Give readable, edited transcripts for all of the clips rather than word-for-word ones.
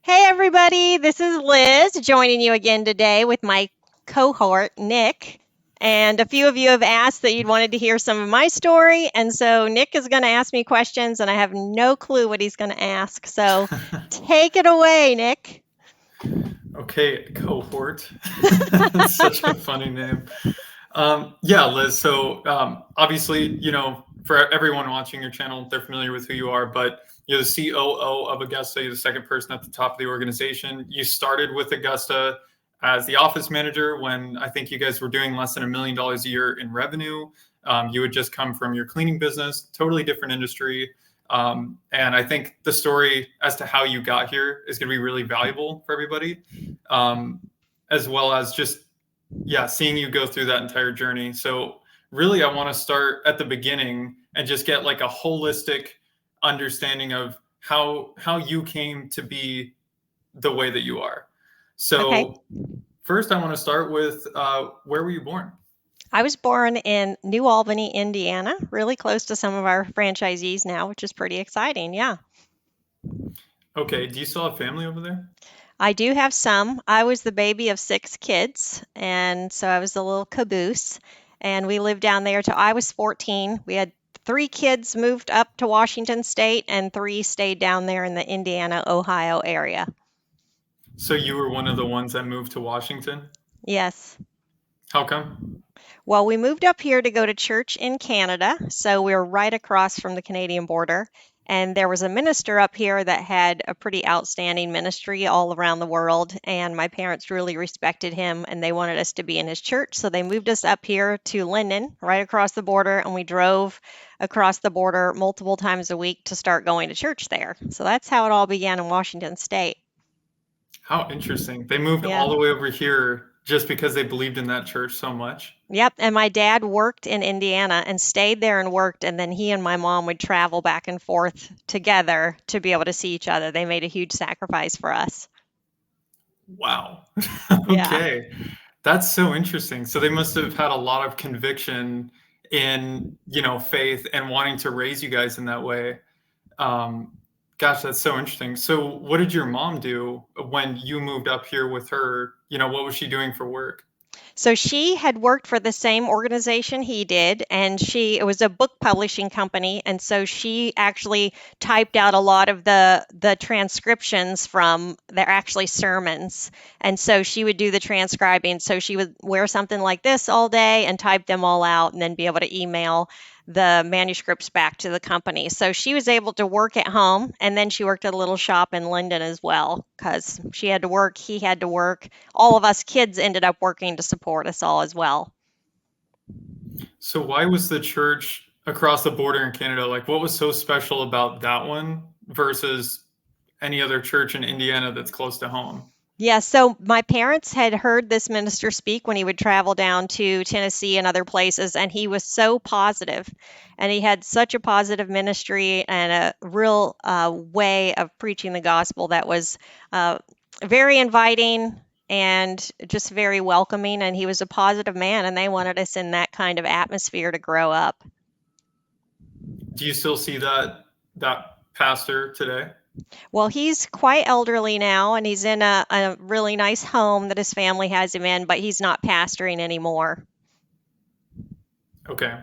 Hey, everybody, this is Liz joining you again today with my cohort, Nick. And a few of you have asked that you'd wanted to hear some of my story. And so Nick is going to ask me questions, and I have no clue what he's going to ask. So take it away, Nick. Okay, cohort. That's such a funny name. Yeah, Liz. So obviously, for everyone watching your channel, they're familiar with who you are, but you're the COO of Augusta. You're the second person at the top of the organization. You started with Augusta as the office manager when I think you guys were doing less than $1 million a year in revenue. You had just come from your cleaning business, totally different industry. And I think the story as to how you got here is going to be really valuable for everybody, um, as well as just, yeah, seeing you go through that entire journey. So, really, I want to start at the beginning and just get like a holistic understanding of how you came to be the way that you are. Okay. So, first, I want to start with where were you born? I was born in New Albany, Indiana, really close to some of our franchisees now, which is pretty exciting. Yeah. Okay, do you still have family over there? I do have some. I was the baby of six kids, and so I was the little caboose. And we lived down there till I was 14. We had three kids moved up to Washington State, and three stayed down there in the Indiana, Ohio area. So, you were one of the ones that moved to Washington? Yes. How come? Well, we moved up here to go to church in Canada, so we we're right across from the Canadian border. And there was a minister up here that had a pretty outstanding ministry all around the world. And my parents really respected him and they wanted us to be in his church. So they moved us up here to Linden, right across the border. And we drove across the border multiple times a week to start going to church there. So that's how it all began in Washington State. How interesting. They moved Yeah. all the way over here just because they believed in that church so much. Yep, and my dad worked in Indiana and stayed there and worked, and then he and my mom would travel back and forth together to be able to see each other. They made a huge sacrifice for us. Wow. Yeah. Okay. That's so interesting. So they must have had a lot of conviction in, faith and wanting to raise you guys in that way. Um, Gosh, that's so interesting. So what did your mom do when you moved up here with her? What was she doing for work? So she had worked for the same organization he did, and it was a book publishing company, and so she actually typed out a lot of the transcriptions from their actually sermons. And so she would do the transcribing. So she would wear something like this all day and type them all out and then be able to email the manuscripts back to the company. So she was able to work at home, and then she worked at a little shop in London as well because she had to work, he had to work. All of us kids ended up working to support us all as well. So why was the church across the border in Canada, like what was so special about that one versus any other church in Indiana that's close to home? Yeah, so my parents had heard this minister speak when he would travel down to Tennessee and other places, and he was so positive, and he had such a positive ministry and a real way of preaching the gospel that was uh, very inviting and just very welcoming. And he was a positive man, and they wanted us in that kind of atmosphere to grow up. Do you still see that pastor today? Well, he's quite elderly now, and he's in a really nice home that his family has him in, but he's not pastoring anymore. Okay.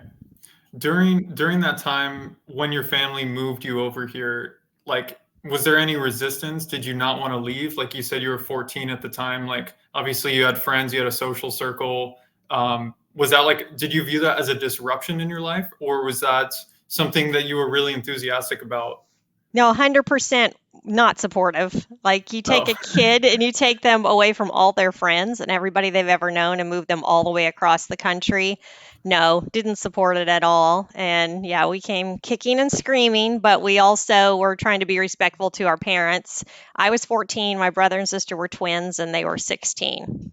During that time when your family moved you over here, like was there any resistance? Did you not want to leave? Like you said you were 14 at the time, like obviously you had friends, you had a social circle. Was that like did you view that as a disruption in your life or was that something that you were really enthusiastic about? No, 100% not supportive. Like, you take Oh, a kid and you take them away from all their friends and everybody they've ever known and move them all the way across the country. No, didn't support it at all. And yeah, we came kicking and screaming, but we also were trying to be respectful to our parents. I was 14, my brother and sister were twins, and they were 16.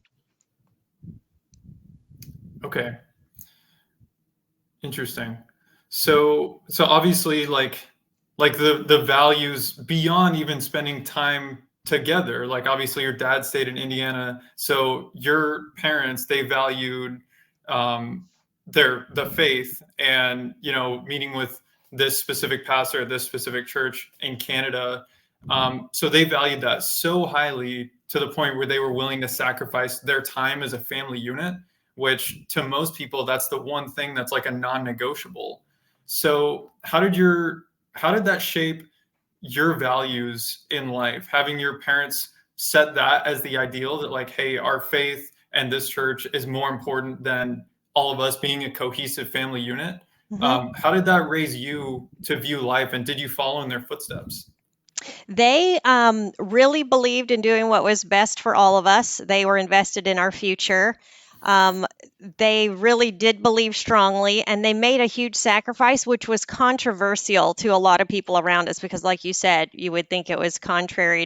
okay. Interesting. So obviously like the values beyond even spending time together. Like obviously your dad stayed in Indiana, so your parents they valued the faith and meeting with this specific pastor at this specific church in Canada. So they valued that so highly to the point where they were willing to sacrifice their time as a family unit, which to most people, that's the one thing that's like a non-negotiable. So how did that shape your values in life? Having your parents set that as the ideal that like, hey, our faith and this church is more important than all of us being a cohesive family unit. Mhm. How did that raise you to view life, and did you follow in their footsteps? They really believed in doing what was best for all of us. They were invested in our future. Um, they really did believe strongly, and they made a huge sacrifice, which was controversial to a lot of people around us because, like you said, you would think it was contrary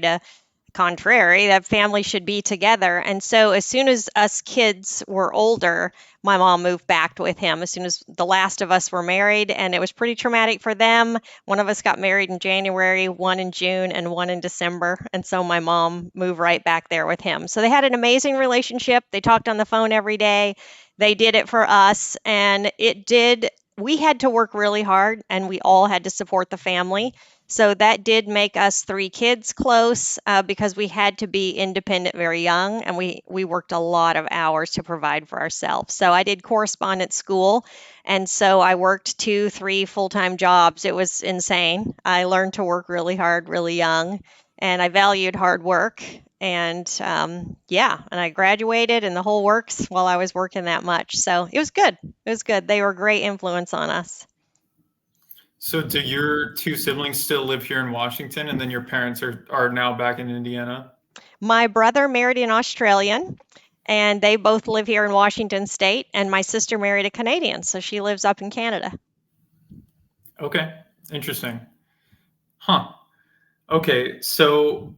that family should be together. And so as soon as us kids were older, my mom moved back with him as soon as the last of us were married, and it was pretty traumatic for them. One of us got married in January, one in June, and one in December, and so my mom moved right back there with him. So they had an amazing relationship. They talked on the phone every day. They did it for us, and it did we had to work really hard, and we all had to support the family. So that did make us three kids close because we had to be independent very young, and we worked a lot of hours to provide for ourselves. So I did correspondence school, and so I worked two, three full-time jobs. It was insane. I learned to work really hard, really young, and I valued hard work. And yeah, and I graduated, and the whole works while I was working that much. So it was good. It was good. They were a great influence on us. So do your two siblings still live here in Washington, and then your parents are now back in Indiana? My brother married an Australian, and they both live here in Washington State. And my sister married a Canadian, so she lives up in Canada. Okay, interesting. Huh. Okay, so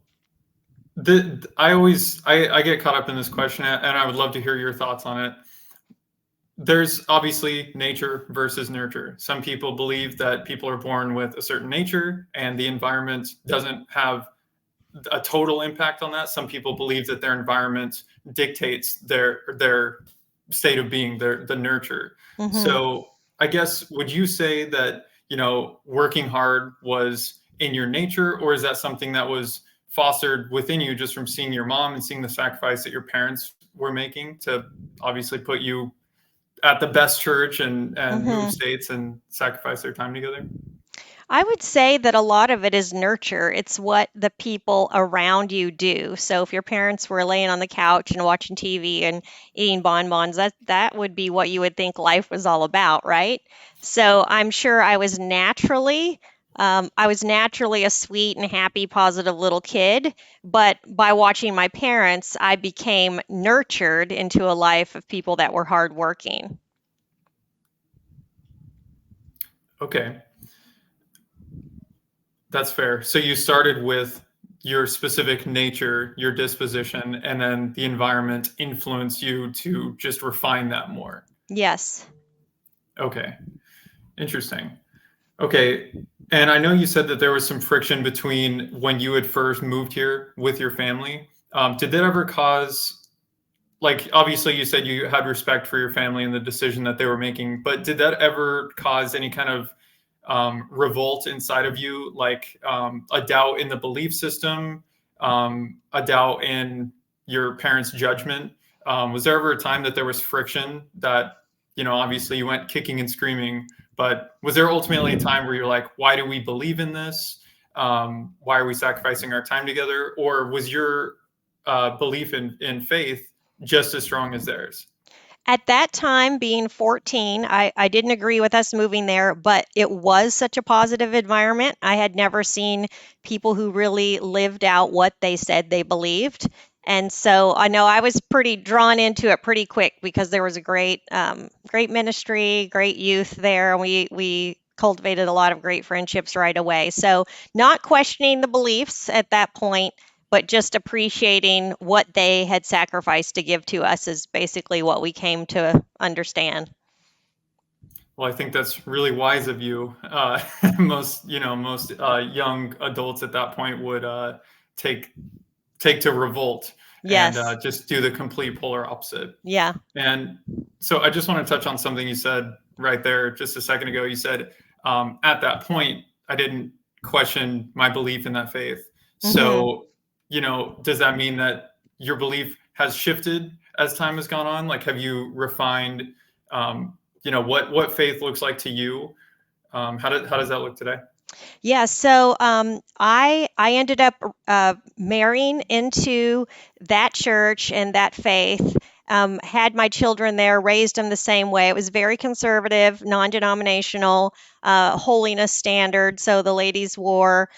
I get caught up in this question, and I would love to hear your thoughts on it. There's obviously nature versus nurture. Some people believe that people are born with a certain nature and the environment doesn't have a total impact on that. Some people believe that their environment dictates their state of being, the nurture. Hmm. So I guess would you say that working hard was in your nature, or is that something that was fostered within you just from seeing your mom and seeing the sacrifice that your parents were making to obviously put you at the best church and move Hmm. states and sacrifice their time together? I would say that a lot of it is nurture. It's what the people around you do. So if your parents were laying on the couch and watching TV and eating bonbons, that would be what you would think life was all about, right? So I'm sure I was naturally a sweet and happy, positive little kid. But by watching my parents, I became nurtured into a life of people that were hardworking. Okay, that's fair. So you started with your specific nature, your disposition, and then the environment influenced you to just refine that more. Yes. Okay, interesting. Okay, and I know you said that there was some friction between when you had first moved here with your family. Did that ever cause, like, obviously you said you had respect for your family and the decision that they were making, but did that ever cause any kind of revolt inside of you, like a doubt in the belief system, a doubt in your parents' judgment? Was there ever a time that there was friction that, obviously you went kicking and screaming, but was there ultimately a time where you're like, why do we believe in this? Why are we sacrificing our time together? Or was your belief in faith just as strong as theirs? At that time, being 14, I didn't agree with us moving there, but it was such a positive environment. I had never seen people who really lived out what they said they believed. And so I know I was pretty drawn into it pretty quick because there was a great ministry, great youth there. And we cultivated a lot of great friendships right away. So not questioning the beliefs at that point, but just appreciating what they had sacrificed to give to us is basically what we came to understand. Well, I think that's really wise of you. Most young adults at that point would take take to revolt and Yes. just do the complete polar opposite. Yeah. And so I just want to touch on something you said right there just a second ago. You said at that point I didn't question my belief in that faith. Hmm. So, does that mean that your belief has shifted as time has gone on? Like, have you refined, what faith looks like to you? How does that look today? Yeah, so I ended up marrying into that church and that faith. Had my children there, raised them the same way. It was very conservative, non-denominational, holiness standard. So the ladies wore,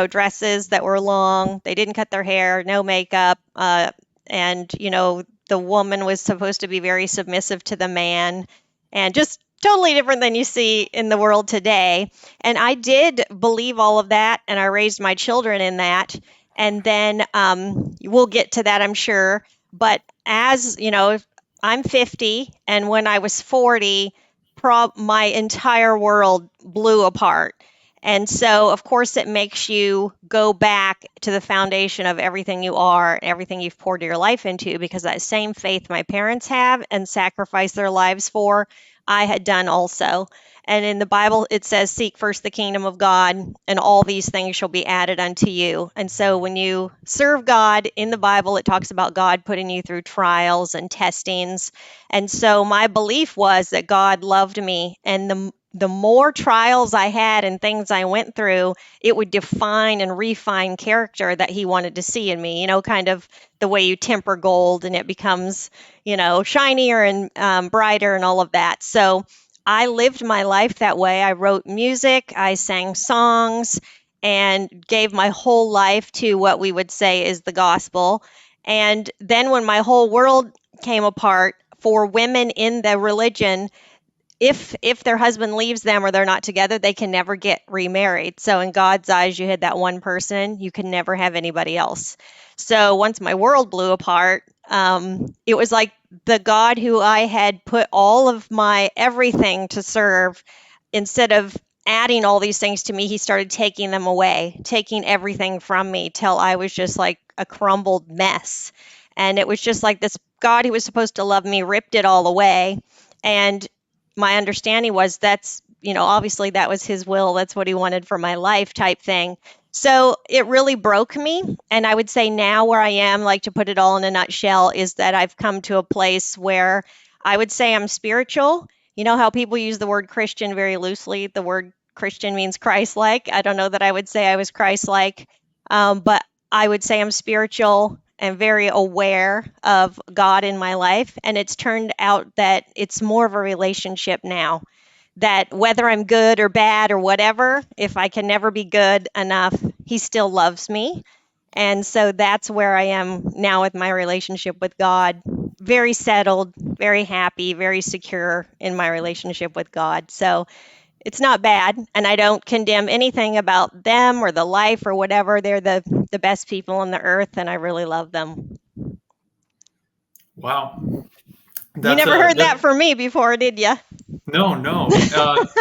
dresses that were long. They didn't cut their hair, no makeup, and the woman was supposed to be very submissive to the man, and just totally different than you see in the world today. And I did believe all of that, and I raised my children in that. And then we'll get to that, I'm sure. But as you know, I'm 50, and when I was 40, my entire world blew apart. And so, of course, it makes you go back to the foundation of everything you are, everything you've poured your life into, because that same faith my parents have and sacrificed their lives for, I had done also. And in the Bible, it says, seek first the kingdom of God, and all these things shall be added unto you. And so when you serve God in the Bible, it talks about God putting you through trials and testings. And so my belief was that God loved me. And the more trials I had and things I went through, it would define and refine character that he wanted to see in me, kind of the way you temper gold and it becomes, shinier and brighter and all of that. So I lived my life that way. I wrote music, I sang songs, and gave my whole life to what we would say is the gospel. And then when my whole world came apart for women in the religion, if their husband leaves them or they're not together, they can never get remarried. So in God's eyes, you had that one person, you can never have anybody else. So once my world blew apart, it was like the God who I had put all of my everything to serve, instead of adding all these things to me, he started taking them away, taking everything from me till I was just like a crumbled mess. And it was just like this God who was supposed to love me ripped it all away. And my understanding was that's, obviously that was his will. That's what he wanted for my life type thing. So it really broke me. And I would say now where I am, like to put it all in a nutshell, is that I've come to a place where I would say I'm spiritual. You know how people use the word Christian very loosely? The word Christian means Christ like. I don't know that I would say I was Christ like, but I would say I'm spiritual and very aware of God in my life. And it's turned out that it's more of a relationship now. That whether I'm good or bad or whatever, if I can never be good enough, He still loves me. And so that's where I am now with my relationship with God. Very settled, very happy, very secure in my relationship with God. So it's not bad, and I don't condemn anything about them or the life or whatever. They're the best people on the earth, and I really love them. Wow, You that's never a heard that that from me before, did you? no, no.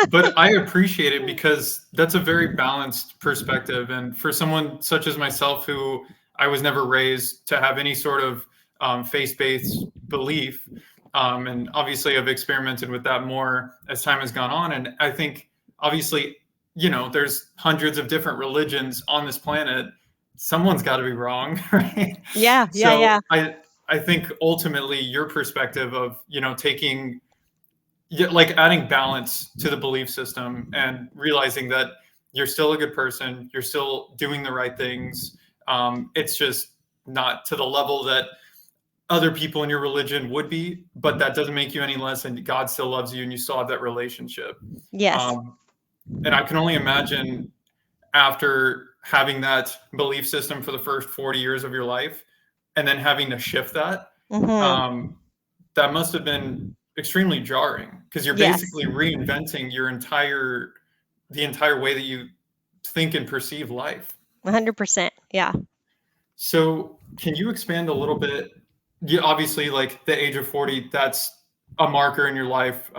But I appreciate it because that's a very balanced perspective. And for someone such as myself, who I was never raised to have any sort of faith-based belief, and obviously I've experimented with that more as time has gone on. And I think obviously, there's hundreds of different religions on this planet. Someone's got to be wrong, right? Yeah, yeah, So yeah. I think ultimately your perspective of taking, yeah, like adding balance to the belief system and realizing that you're still a good person, you're still doing the right things. It's just not to the level that other people in your religion would be, but that doesn't make you any less, and God still loves you, and you still have that relationship. Yes. Um, and I can only imagine, after having that belief system for the first 40 years of your life, and then having to shift that, Mhm. um, that must have been extremely jarring because you're Yes. basically reinventing the entire way that you think and perceive life. 100%. Yeah. So, can you expand a little bit? You obviously, like the age of 40, that's a marker in your life,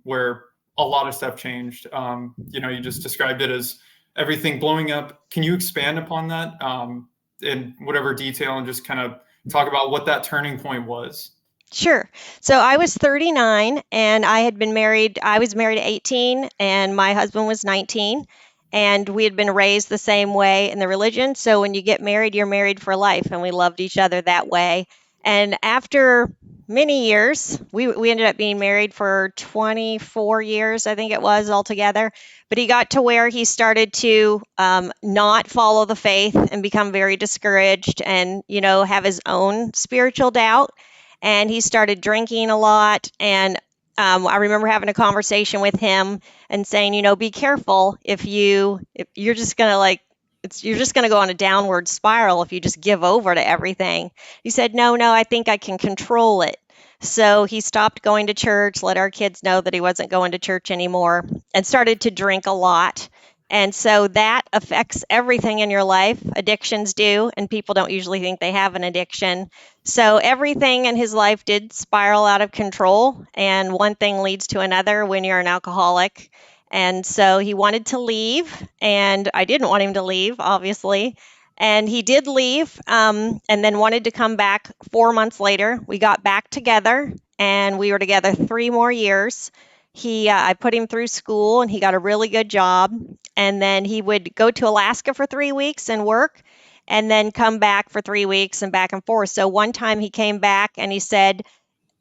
where a lot of stuff changed. You just described it as everything blowing up. Can you expand upon that, in whatever detail, and just kind of talk about what that turning point was? Sure. So I was 39 and I was married at 18 and my husband was 19. and we had been raised the same way in the religion. So when you get married, you're married for life, and we loved each other that way. And after many years, we ended up being married for 24 years, I think it was altogether. But he got to where he started to not follow the faith and become very discouraged, and have his own spiritual doubt. And he started drinking a lot. And I remember having a conversation with him and saying, be careful if you're just gonna you're just gonna go on a downward spiral if you just give over to everything. He said, no, no, I think I can control it. So he stopped going to church, let our kids know that he wasn't going to church anymore, and started to drink a lot. And so that affects everything in your life. Addictions do, and people don't usually think they have an addiction. So everything in his life did spiral out of control, and one thing leads to another when you're an alcoholic. And so he wanted to leave, and I didn't want him to leave, obviously. And he did leave, and then wanted to come back 4 months later. We got back together, and we were together 3 more years. I put him through school, and he got a really good job. And then he would go to Alaska for 3 weeks and work, and then come back for 3 weeks and back and forth. So one time he came back and he said,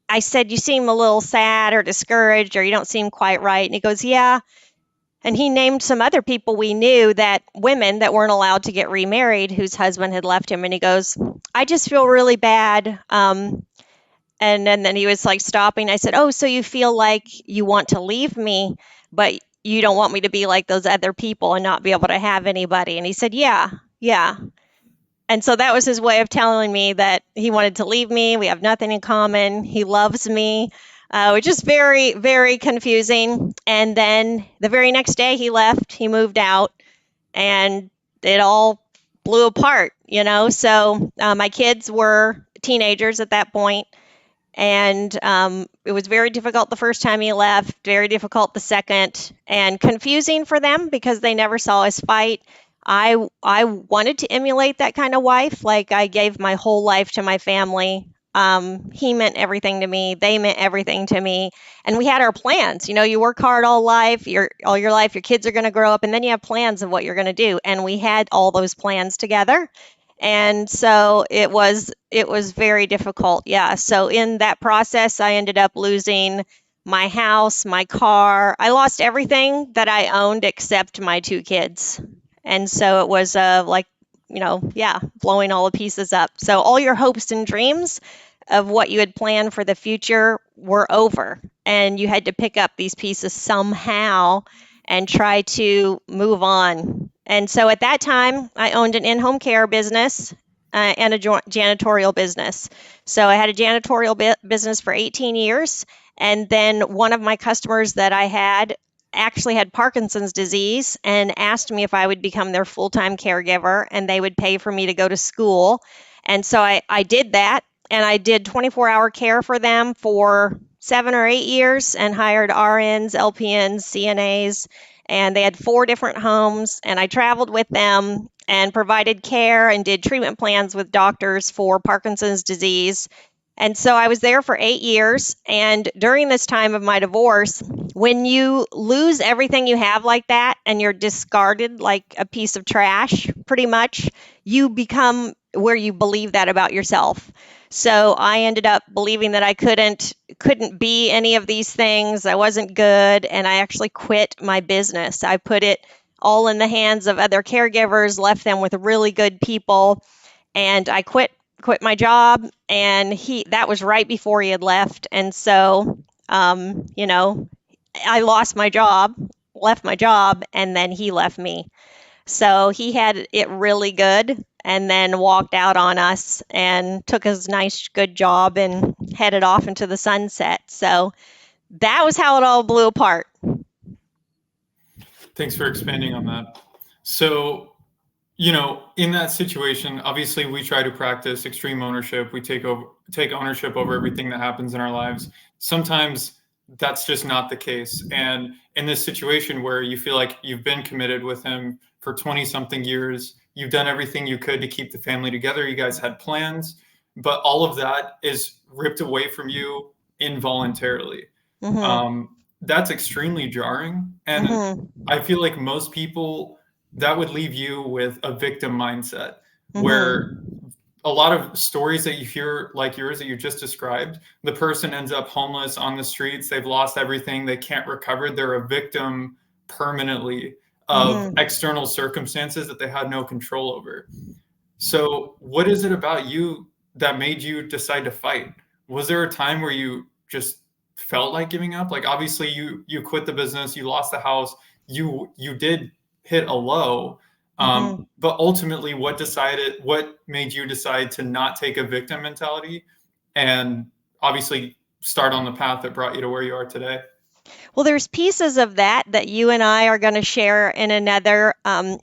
I said, you seem a little sad or discouraged, or you don't seem quite right. And he goes, yeah. And he named some other people we knew, that women that weren't allowed to get remarried, whose husband had left him. And he goes, I just feel really bad. And then he was like stopping. I said, oh, so you feel like you want to leave me, but you don't want me to be like those other people and not be able to have anybody? And he said, yeah, yeah. And so that was his way of telling me that he wanted to leave me. We have nothing in common. He loves me, which is very, very confusing. And then the very next day he left, he moved out, and it all blew apart. So my kids were teenagers at that point, and it was very difficult the first time he left, very difficult the second, and confusing for them because they never saw us fight. I wanted to emulate that kind of wife. Like, I gave my whole life to my family. He meant everything to me. They meant everything to me. And we had our plans. You work hard all your life, your kids are going to grow up, and then you have plans of what you're going to do. And we had all those plans together. And so it was very difficult. Yeah. So in that process, I ended up losing my house, my car. I lost everything that I owned except my two kids. And so it was like, yeah, blowing all the pieces up. So all your hopes and dreams of what you had planned for the future were over, and you had to pick up these pieces somehow and try to move on. And so at that time, I owned an in-home care business and a janitorial business. So I had a janitorial business for 18 years. And then one of my customers that I had actually had Parkinson's disease and asked me if I would become their full-time caregiver, and they would pay for me to go to school. And so I did that, and I did 24-hour care for them for 7 or 8 years, and hired RNs, LPNs, CNAs, and they had 4 different homes, and I traveled with them and provided care and did treatment plans with doctors for Parkinson's disease. And so I was there for 8 years. And during this time of my divorce, when you lose everything you have like that and you're discarded like a piece of trash, pretty much, you become where you believe that about yourself. So I ended up believing that I couldn't be any of these things. I wasn't good, and I actually quit my business. I put it all in the hands of other caregivers, left them with really good people, and I quit my job. And he that was right before he had left. And so I lost my job, left my job, and then he left me. So he had it really good, and then walked out on us and took his nice, good job and headed off into the sunset. So that was how it all blew apart. Thanks for expanding on that. So, in that situation, obviously we try to practice extreme ownership. We take ownership over everything that happens in our lives. Sometimes that's just not the case. And in this situation where you feel like you've been committed with him for 20 something years, you've done everything you could to keep the family together. You guys had plans, but all of that is ripped away from you involuntarily. Mhm. That's extremely jarring. And Mhm. I feel like most people that would leave you with a victim mindset where Mm-hmm. a lot of stories that you hear like yours that you just described, the person ends up homeless on the streets, they've lost everything, they can't recover, they're a victim permanently of Mm-hmm. external circumstances that they had no control over. So, what is it about you that made you decide to fight? Was there a time where you just felt like giving up? Like obviously you quit the business, you lost the house, you did hit a low. Mm-hmm. But ultimately, what made you decide to not take a victim mentality and obviously start on the path that brought you to where you are today? Well, there's pieces of that that you and I are going to share in another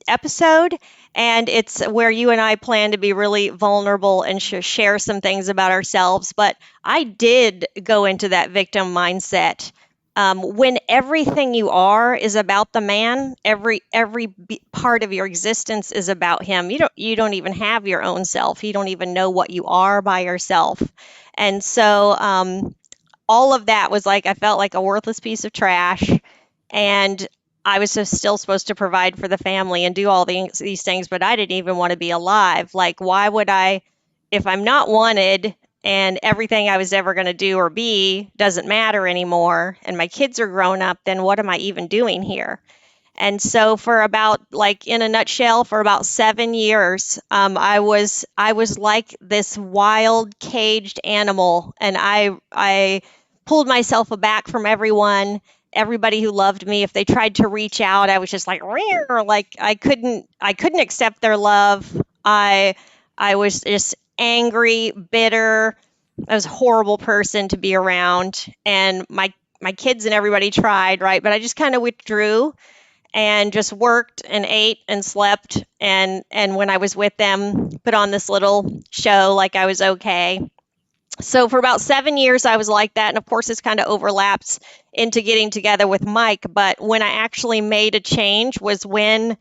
episode. And it's where you and I plan to be really vulnerable and share some things about ourselves. But I did go into that victim mindset. When everything you are is about the man, every part of your existence is about him. You don't even have your own self. You don't even know what you are by yourself. And so all of that was like I felt like a worthless piece of trash, and I was just still supposed to provide for the family and do all these things, but I didn't even want to be alive. Like, why would I, if I'm not wanted and everything I was ever going to do or be doesn't matter anymore, and my kids are grown up, then what am I even doing here? And so for about like in a nutshell, for about 7 years, I was like this wild caged animal, and I pulled myself back from everyone. Everybody who loved me, if they tried to reach out, I was just like, "Rear," like I couldn't accept their love. I was just angry, bitter. I was a horrible person to be around, and my kids and everybody tried, right? But I just kind of withdrew and just worked and ate and slept, and when I was with them put on this little show like I was okay. So for about 7 years I was like that, and of course this kind of overlaps into getting together with Mike. But when I actually made a change was when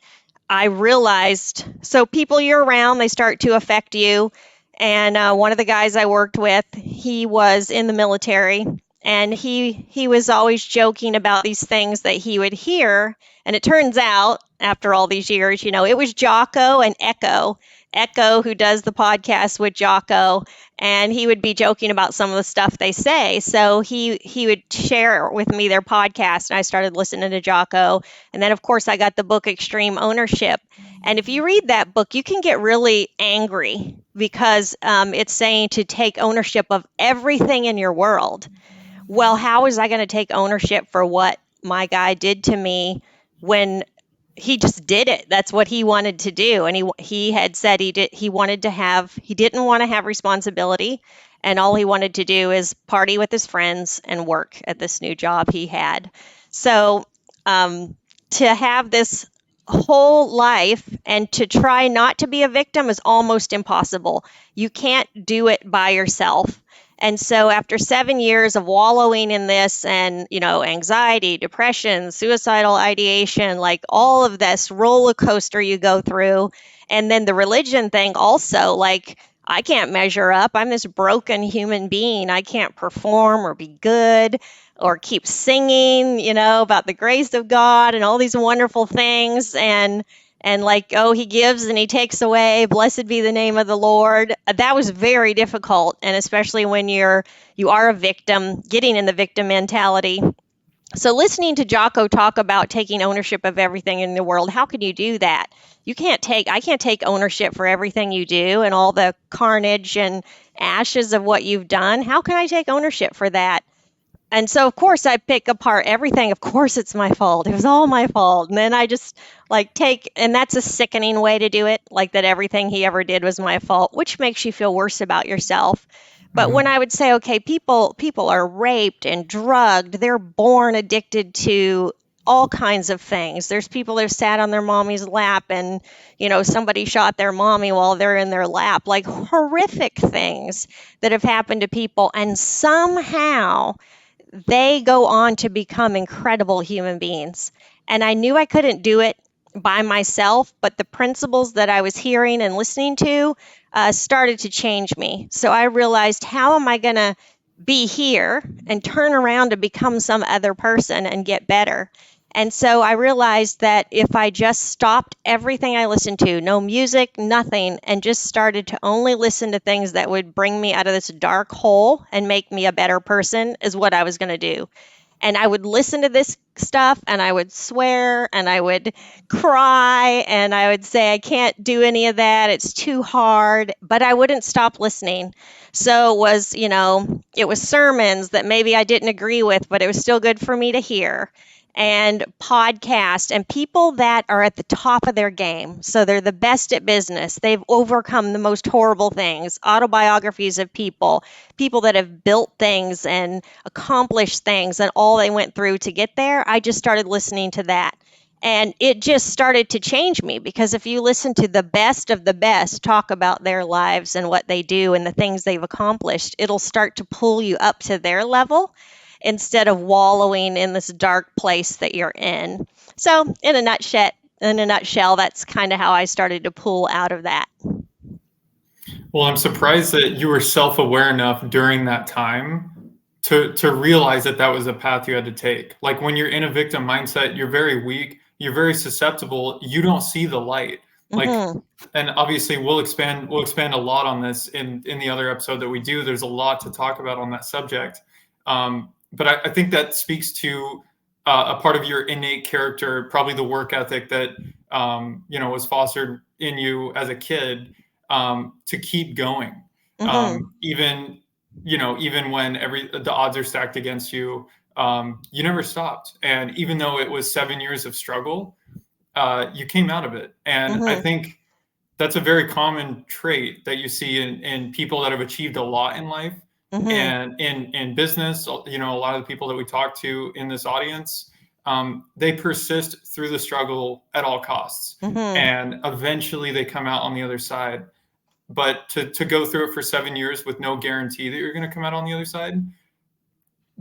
I realized, so people you're around, they start to affect you. And one of the guys I worked with, he was in the military, and he was always joking about these things that he would hear. And it turns out, after all these years, it was Jocko and Echo. Echo, who does the podcast with Jocko, and he would be joking about some of the stuff they say. So he would share with me their podcast, and I started listening to Jocko. And then, of course, I got the book Extreme Ownership. And if you read that book, you can get really angry because it's saying to take ownership of everything in your world. Well, how was I going to take ownership for what my guy did to me when he just did it? That's what he wanted to do, and he had said he didn't want to have responsibility, and all he wanted to do is party with his friends and work at this new job he had. So um, to have this whole life and to try not to be a victim is almost impossible. You can't do it by yourself. And so after 7 years of wallowing in this and, anxiety, depression, suicidal ideation, like all of this roller coaster you go through, and then the religion thing also, like, I can't measure up. I'm this broken human being. I can't perform or be good or keep singing, about the grace of God and all these wonderful things. And like, oh, he gives and he takes away, blessed be the name of the Lord. That was very difficult, and especially when you are a victim, getting in the victim mentality. So listening to Jocko talk about taking ownership of everything in the world, how can you do that? I can't take ownership for everything you do and all the carnage and ashes of what you've done. How can I take ownership for that? And so, of course, I pick apart everything. Of course, it's my fault. It was all my fault. And then I just like and that's a sickening way to do it, like that everything he ever did was my fault, which makes you feel worse about yourself. But when Mm-hmm. I would say, okay, people are raped and drugged, they're born addicted to all kinds of things. There's people that have sat on their mommy's lap and, somebody shot their mommy while they're in their lap, like horrific things that have happened to people. And somehow they go on to become incredible human beings. And I knew I couldn't do it by myself, but the principles that I was hearing and listening to started to change me. So I realized, how am I going to be here and turn around to become some other person and get better? And so I realized that if I just stopped everything I listened to, no music, nothing, and just started to only listen to things that would bring me out of this dark hole and make me a better person, is what I was going to do. And I would listen to this stuff and I would swear and I would cry and I would say, I can't do any of that. It's too hard. But I wouldn't stop listening. So it was sermons that maybe I didn't agree with, but it was still good for me to hear. And podcasts and people that are at the top of their game. So they're the best at business. They've overcome the most horrible things, autobiographies of people that have built things and accomplished things and all they went through to get there. I just started listening to that. And it just started to change me because if you listen to the best of the best talk about their lives and what they do and the things they've accomplished, it'll start to pull you up to their level instead of wallowing in this dark place that you're in. So, in a nutshell, that's kind of how I started to pull out of that. Well, I'm surprised that you were self-aware enough during that time to realize that that was a path you had to take. Like when you're in a victim mindset, you're very weak, you're very susceptible, you don't see the light. Like, Mhm. and obviously we'll expand a lot on this in the other episode that we do. There's a lot to talk about on that subject. But I think that speaks to a part of your innate character, probably the work ethic that was fostered in you as a kid, to keep going, Mhm. even when the odds are stacked against you. You never stopped, and even though it was 7 years of struggle, you came out of it. And I Mhm. think that's a very common trait that you see in people that have achieved a lot in life Mhm. and in business. A lot of the people that we talk to in this audience, they persist through the struggle at all costs, Mhm. and eventually they come out on the other side. But to go through it for 7 years with no guarantee that you're going to come out on the other side,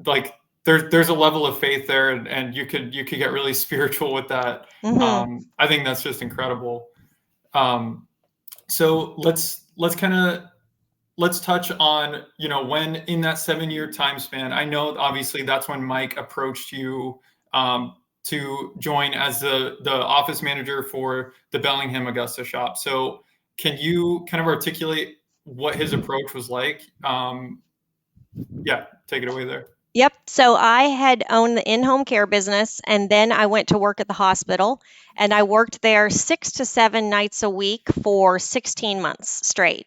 like there's a level of faith there, and you could get really spiritual with that. Mhm. I think that's just incredible. Um, so let's touch on, when in that 7 year time span. I know obviously that's when Mike approached you, to join as the office manager for the Bellingham Augusta shop. So can you kind of articulate what his approach was like? Yeah, take it away there. Yep. So I had owned the in home care business, and then I went to work at the hospital, and I worked there 6 to 7 nights a week for 16 months straight.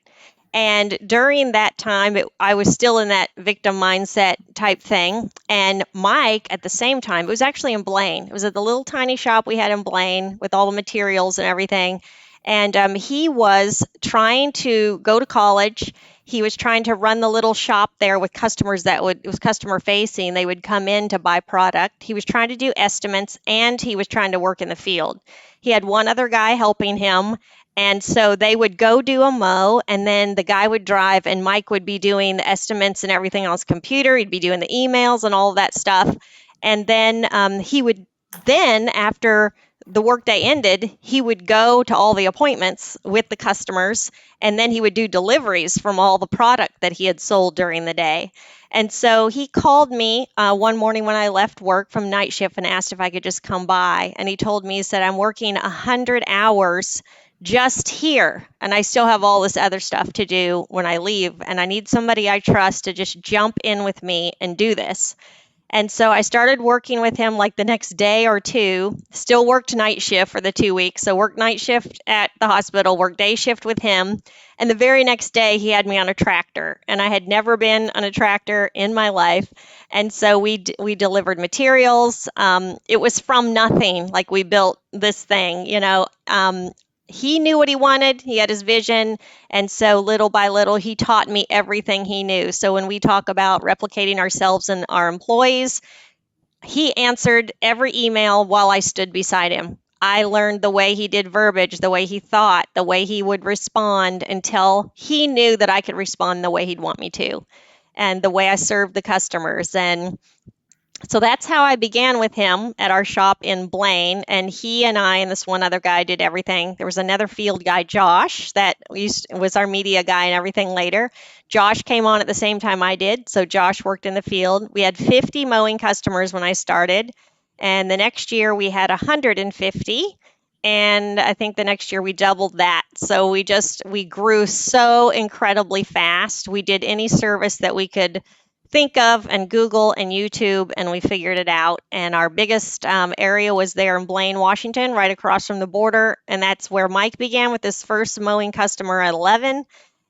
And during that time, I was still in that victim mindset type thing. And Mike, at the same time, it was actually in Blaine. It was at the little tiny shop we had in Blaine with all the materials and everything. And he was trying to go to college. He was trying to run the little shop there with customers it was customer facing. They would come in to buy product. He was trying to do estimates and he was trying to work in the field. He had one other guy helping him. And so they would go do a mow, and then the guy would drive, and Mike would be doing the estimates and everything on his computer. He'd be doing the emails and all of that stuff. And then after the workday ended, he would go to all the appointments with the customers, and then he would do deliveries from all the product that he had sold during the day. And so he called me one morning when I left work from night shift and asked if I could just come by. And he told me, he said, I'm working 100 hours just here, and I still have all this other stuff to do when I leave. And I need somebody I trust to just jump in with me and do this. And so I started working with him like the next day or two, still worked night shift for the 2 weeks. So worked night shift at the hospital, worked day shift with him. And the very next day he had me on a tractor, and I had never been on a tractor in my life. And so we delivered materials. It was from nothing. Like we built this thing. He knew what he wanted. He had his vision. And so little by little, he taught me everything he knew. So when we talk about replicating ourselves and our employees, he answered every email while I stood beside him. I learned the way he did verbiage, the way he thought, the way he would respond until he knew that I could respond the way he'd want me to, and the way I served the customers. And so that's how I began with him at our shop in Blaine. And he and I and this one other guy did everything. There was another field guy, Josh, that was our media guy and everything later. Josh came on at the same time I did. So Josh worked in the field. We had 50 mowing customers when I started. And the next year we had 150. And I think the next year we doubled that. So we grew so incredibly fast. We did any service that we could think of and Google and YouTube, and we figured it out. And our biggest area was there in Blaine, Washington, right across from the border. And that's where Mike began with his first mowing customer at 11.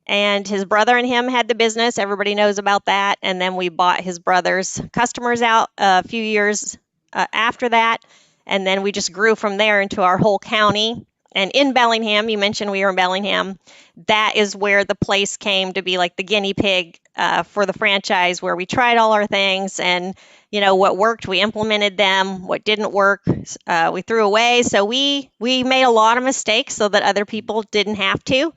And his brother and him had the business. Everybody knows about that. And then we bought his brother's customers out a few years after that. And then we just grew from there into our whole county. And in Bellingham, you mentioned we were in Bellingham. That is where the place came to be like the guinea pig for the franchise, where we tried all our things, and what worked, we implemented them. What didn't work, we threw away. So we made a lot of mistakes so that other people didn't have to.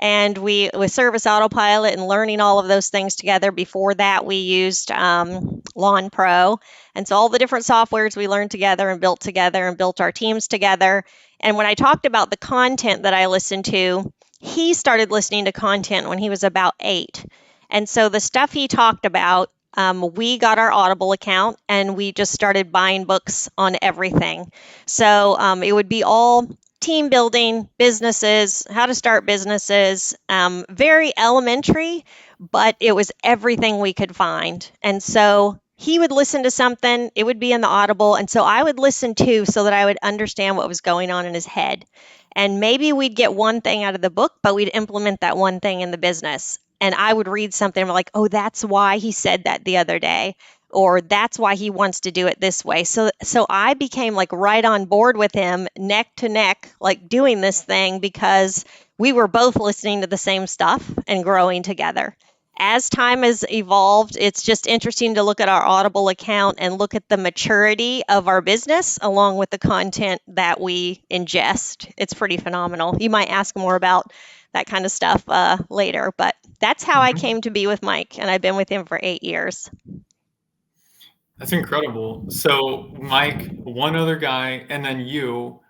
And we with Service Autopilot and learning all of those things together. Before that, we used Lawn Pro, and so all the different softwares we learned together and built our teams together. And when I talked about the content that I listened to, he started listening to content when he was about 8. And so the stuff he talked about, we got our Audible account and we just started buying books on everything. So it would be all team building, businesses, how to start businesses, very elementary, but it was everything we could find. And so he would listen to something, it would be in the Audible. And so I would listen too, so that I would understand what was going on in his head. And maybe we'd get one thing out of the book, but we'd implement that one thing in the business. And I would read something like, oh, that's why he said that the other day, or that's why he wants to do it this way. So I became like right on board with him, neck to neck, like doing this thing, because we were both listening to the same stuff and growing together. As time has evolved, it's just interesting to look at our Audible account and look at the maturity of our business along with the content that we ingest. It's pretty phenomenal. You might ask more about that kind of stuff later, but that's how I Mhm. came to be with Mike, and I've been with him for 8 years. That's incredible. So, Mike, one other guy, and then you.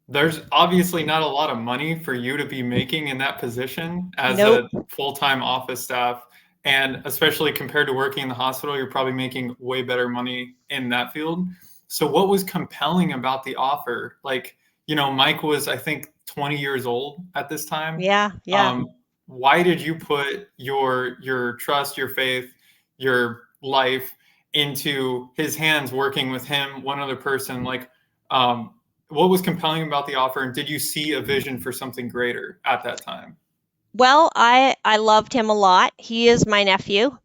There's obviously not a lot of money for you to be making in that position as Nope. a full-time office staff. And especially compared to working in the hospital, you're probably making way better money in that field. So, what was compelling about the offer? Like, Mike was, I think, 20 years old at this time. Yeah, yeah. Um, why did you put your trust, your faith, your life into his hands, working with him, one other person? Like, what was compelling about the offer, and did you see a vision for something greater at that time? Well, I loved him a lot. He is my nephew,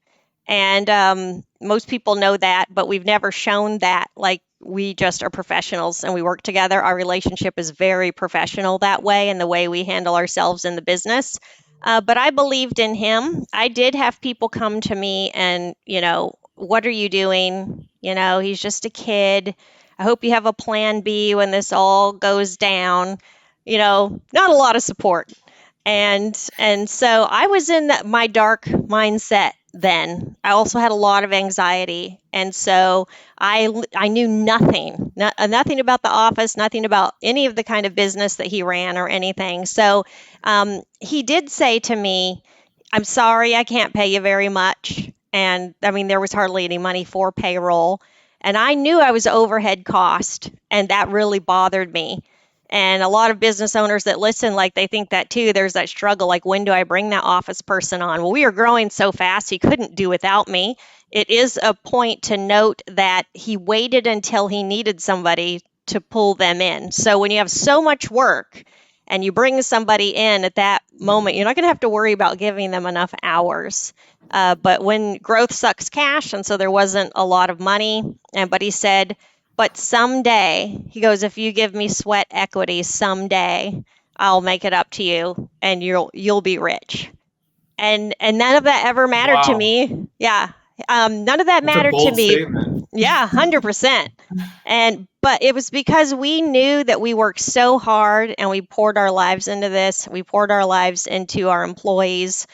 and most people know that, but we've never shown that. Like, we just are professionals and we work together. Our relationship is very professional that way, and the way we handle ourselves in the business. But I believed in him. I did have people come to me and, what are you doing? He's just a kid. I hope you have a plan B when this all goes down. Not a lot of support. And so I was in my dark mindset then. I also had a lot of anxiety, and so I knew nothing about the office, nothing about any of the kind of business that he ran or anything. So he did say to me, "I'm sorry, I can't pay you very much." And I mean, there was hardly any money for payroll, and I knew I was overhead cost, and that really bothered me. And a lot of business owners that listen, like, they think that too. There's that struggle, like, when do I bring that office person on? Well, we are growing so fast, he couldn't do without me. It is a point to note that he waited until he needed somebody to pull them in. So when you have so much work and you bring somebody in at that moment, you're not going to have to worry about giving them enough hours. But when growth sucks cash, and so there wasn't a lot of money, but he said, but someday, he goes, if you give me sweat equity, someday I'll make it up to you and you'll be rich. And none of that ever mattered to Wow, me. Yeah. None of that that's a mattered to bold me. statement. Yeah, 100%. But it was because we knew that we worked so hard and we poured our lives into this. We poured our lives into our employees.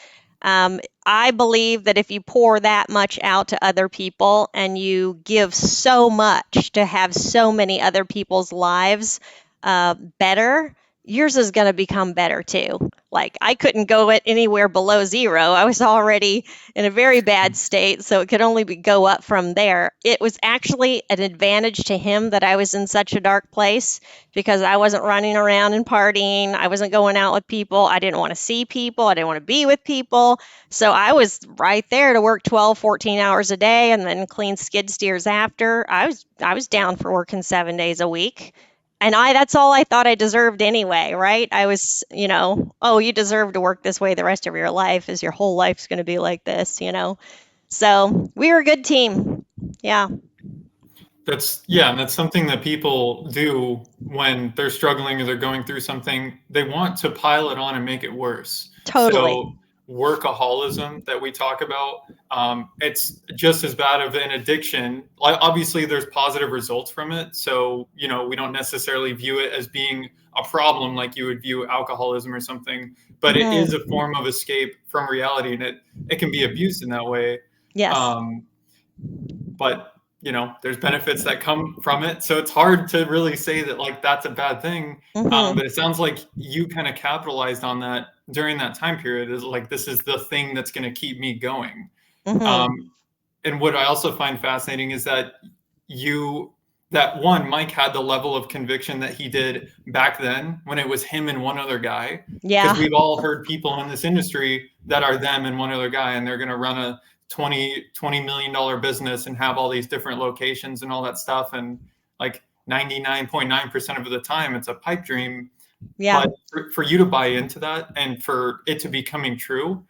I believe that if you pour that much out to other people and you give so much to have so many other people's lives better, yours is going to become better too. Like I couldn't go anywhere below zero. I was already in a very bad state, so it could only go up from there. It was actually an advantage to him that I was in such a dark place because I wasn't running around and partying. I wasn't going out with people. I didn't want to see people. I didn't want to be with people. So I was right there to work 12, 14 hours a day and then clean skid steers after. I was down for working 7 days a week, and that's all I thought I deserved anyway, right? I was, oh, you deserve to work this way the rest of your life, is your whole life's going to be like this. So we were a good team. Yeah, And that's something that people do when they're struggling or they're going through something. They want to pile it on and make it worse. totally. So workaholism that we talk about, it's just as bad of an addiction. Like, obviously, there's positive results from it. So, we don't necessarily view it as being a problem like you would view alcoholism or something, but it is a Hmm. form of escape from reality, and it can be abused in that way. Yes. Um, but there's benefits that come from it, so it's hard to really say that like that's a bad thing. Hmm. But it sounds like you kind of capitalized on that during that time period, is like, this is the thing that's going to keep me going. Hmm. um, and what I also find fascinating is that you that one, Mike had the level of conviction that he did back then when it was him and one other guy. Because Yeah. we've all heard people in this industry that are them and one other guy, and they're going to run a $20 million business and have all these different locations and all that stuff. And like 99.9% of the time, it's a pipe dream. Yeah. But for you to buy into that and for it to be coming true,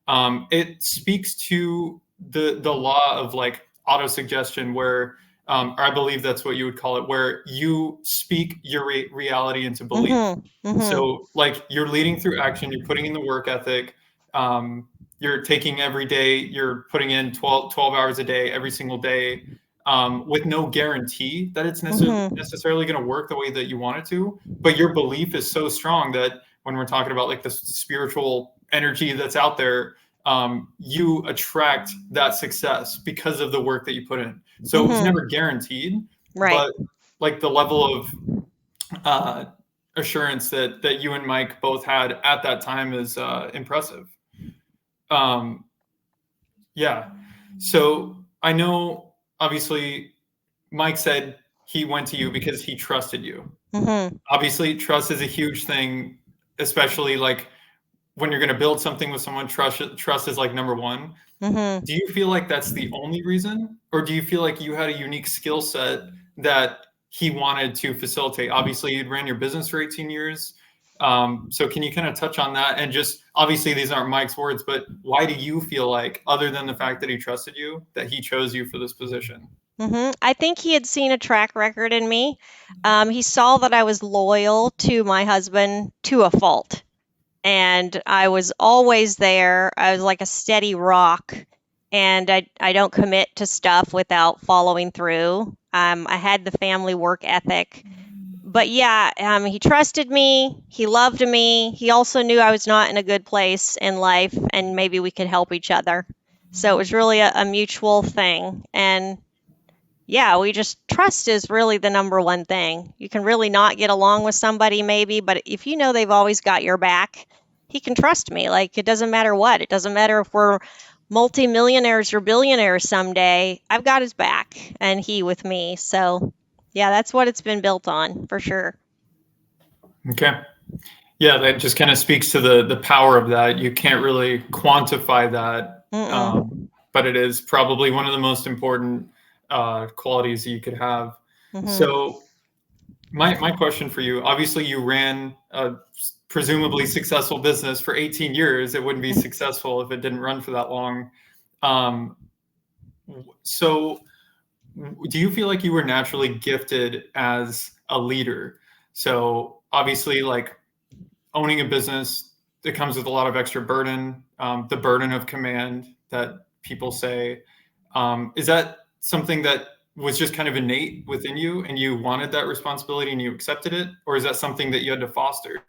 it speaks to the law of like auto suggestion, where or I believe that's what you would call it, where you speak your reality into belief. Hmm. Hmm. So like, you're leading through action, you're putting in the work ethic, you're taking every day, you're putting in 12 hours a day, every single day, with no guarantee that it's Hmm. necessarily going to work the way that you want it to. But your belief is so strong that when we're talking about like the spiritual energy that's out there, you attract that success because of the work that you put in. So it was Hmm. never guaranteed, Right. but like the level of uh, assurance that you and Mike both had at that time is impressive. Um, yeah. So I know, obviously, Mike said he went to you because he trusted you. Hmm. Obviously, trust is a huge thing, especially like when you're going to build something with someone. Trust is like number one. Hmm. Do you feel like that's the only reason, or do you feel like you had a unique skill set that he wanted to facilitate? Obviously, you'd ran your business for 18 years. So can you kind of touch on that? And just, obviously, these aren't Mike's words, but why do you feel like, other than the fact that he trusted you, that he chose you for this position? I think he had seen a track record in me. He saw that I was loyal to my husband to a fault, and I was always there. I was like a steady rock, and I don't commit to stuff without following through. I had the family work ethic. But yeah, he trusted me. He loved me. He also knew I was not in a good place in life, and maybe we could help each other. So it was really a mutual thing. And yeah, we just trust is really the number one thing. You can really not get along with somebody, maybe, but if you know they've always got your back, he can trust me. Like, it doesn't matter what. It doesn't matter if we're multimillionaires or billionaires someday. I've got his back and he with me. So, yeah, that's what it's been built on for sure. Okay. Yeah, that just kind of speaks to the power of that. You can't really quantify that, Mm-mm. but it is probably one of the most important qualities that you could have. Mm-hmm. So my question for you, obviously you ran a presumably successful business for 18 years. It wouldn't be successful if it didn't run for that long. Um, so do you feel like you were naturally gifted as a leader? So obviously, like, owning a business, it comes with a lot of extra burden, the burden of command that people say. Is that something that was just kind of innate within you and you wanted that responsibility and you accepted it? Or is that something that you had to foster?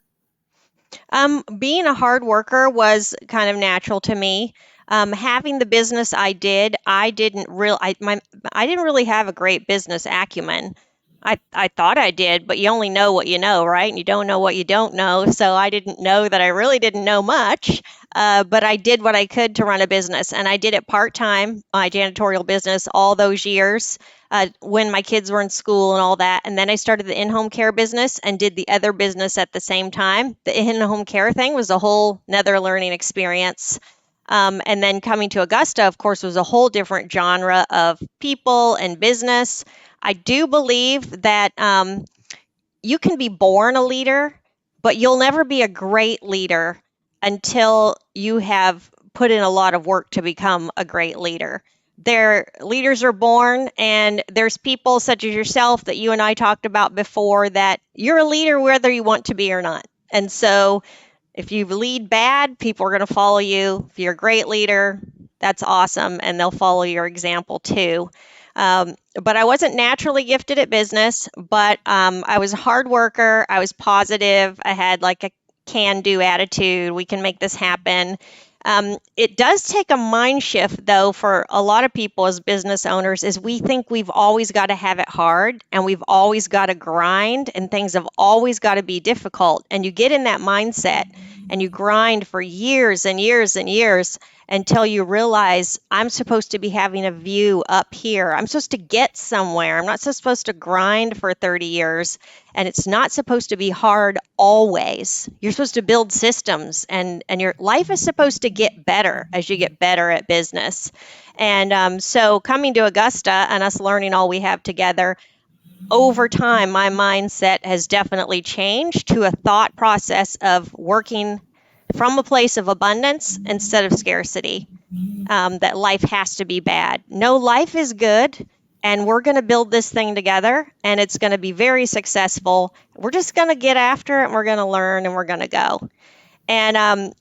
Being a hard worker was kind of natural to me. Having the business I did, I didn't really have a great business acumen. I thought I did, but you only know what you know, right? And you don't know what you don't know. So I didn't know that I really didn't know much, but I did what I could to run a business. And I did it part time, my janitorial business, all those years when my kids were in school and all that. And then I started the in home care business and did the other business at the same time. The in home care thing was a whole nother learning experience. And then coming to Augusta, of course, was a whole different genre of people and business. I do believe that you can be born a leader, but you'll never be a great leader until you have put in a lot of work to become a great leader. Their leaders are born, and there's people such as yourself that you and I talked about before that you're a leader whether you want to be or not. And so if you lead bad, people are going to follow you. If you're a great leader, that's awesome, and they'll follow your example too. But I wasn't naturally gifted at business, but I was a hard worker. I was positive. I had like a can do attitude. We can make this happen. It does take a mind shift, though, for a lot of people as business owners, is we think we've always got to have it hard and we've always got to grind and things have always got to be difficult. And you get in that mindset and you grind for years and years and years until you realize I'm supposed to be having a view up here. I'm supposed to get somewhere. I'm not supposed to grind for 30 years. And it's not supposed to be hard always. You're supposed to build systems, and your life is supposed to get better as you get better at business. And so coming to Augusta and us learning all we have together, over time, my mindset has definitely changed to a thought process of working from a place of abundance instead of scarcity. That life has to be bad. No, life is good, and we're going to build this thing together, and it's going to be very successful. We're just going to get after it, and we're going to learn, and we're going to go. And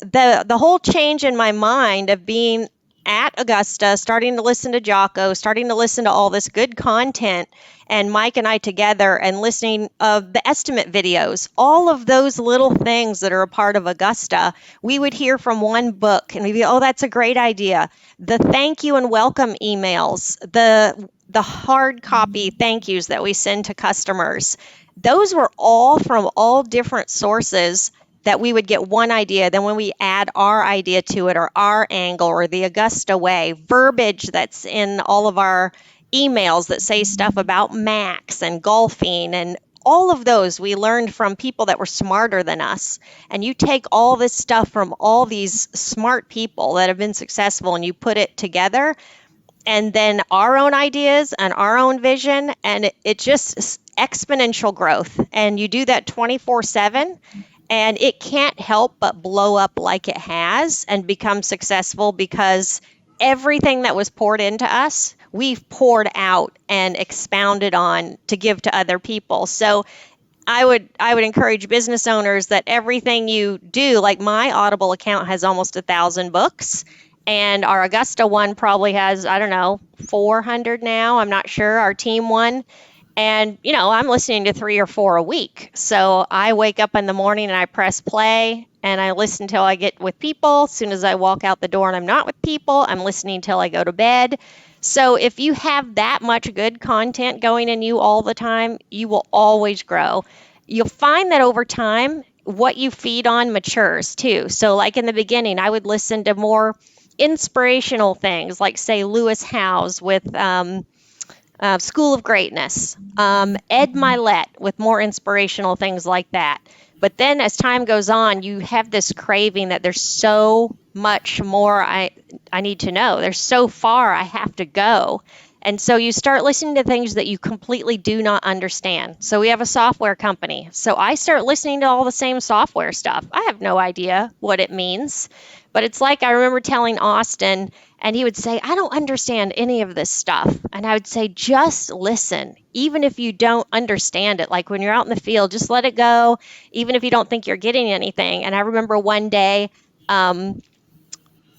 the whole change in my mind of being at Augusta, starting to listen to Jocko, starting to listen to all this good content, and Mike and I together, and listening of the estimate videos, all of those little things that are a part of Augusta, we would hear from one book, and we'd be, oh, that's a great idea. The thank you and welcome emails, the hard copy thank yous that we send to customers, those were all from all different sources that we would get one idea. Then when we add our idea to it or our angle or the Augusta way, verbiage that's in all of our emails that say stuff about Max and golfing and all of those we learned from people that were smarter than us. And you take all this stuff from all these smart people that have been successful and you put it together, and then our own ideas and our own vision, and it just exponential growth. And you do that 24/7, and it can't help but blow up like it has and become successful because everything that was poured into us, we've poured out and expounded on to give to other people. So I would encourage business owners that everything you do, like my Audible account has almost 1,000 books, and our Augusta one probably has, I don't know, 400 now. I'm not sure. Our team one. And, I'm listening to 3 or 4 a week. So I wake up in the morning and I press play and I listen till I get with people. As soon as I walk out the door and I'm not with people, I'm listening till I go to bed. So if you have that much good content going in you all the time, you will always grow. You'll find that over time, what you feed on matures too. So, like in the beginning, I would listen to more inspirational things, like, say, Lewis Howes with School of Greatness, Ed Milet with more inspirational things like that. But then as time goes on, you have this craving that there's so much more I need to know. There's so far I have to go. And so you start listening to things that you completely do not understand. So we have a software company. So I start listening to all the same software stuff. I have no idea what it means. But it's like I remember telling Austin, and he would say, I don't understand any of this stuff. And I would say, just listen, even if you don't understand it. Like when you're out in the field, just let it go, even if you don't think you're getting anything. And I remember one day,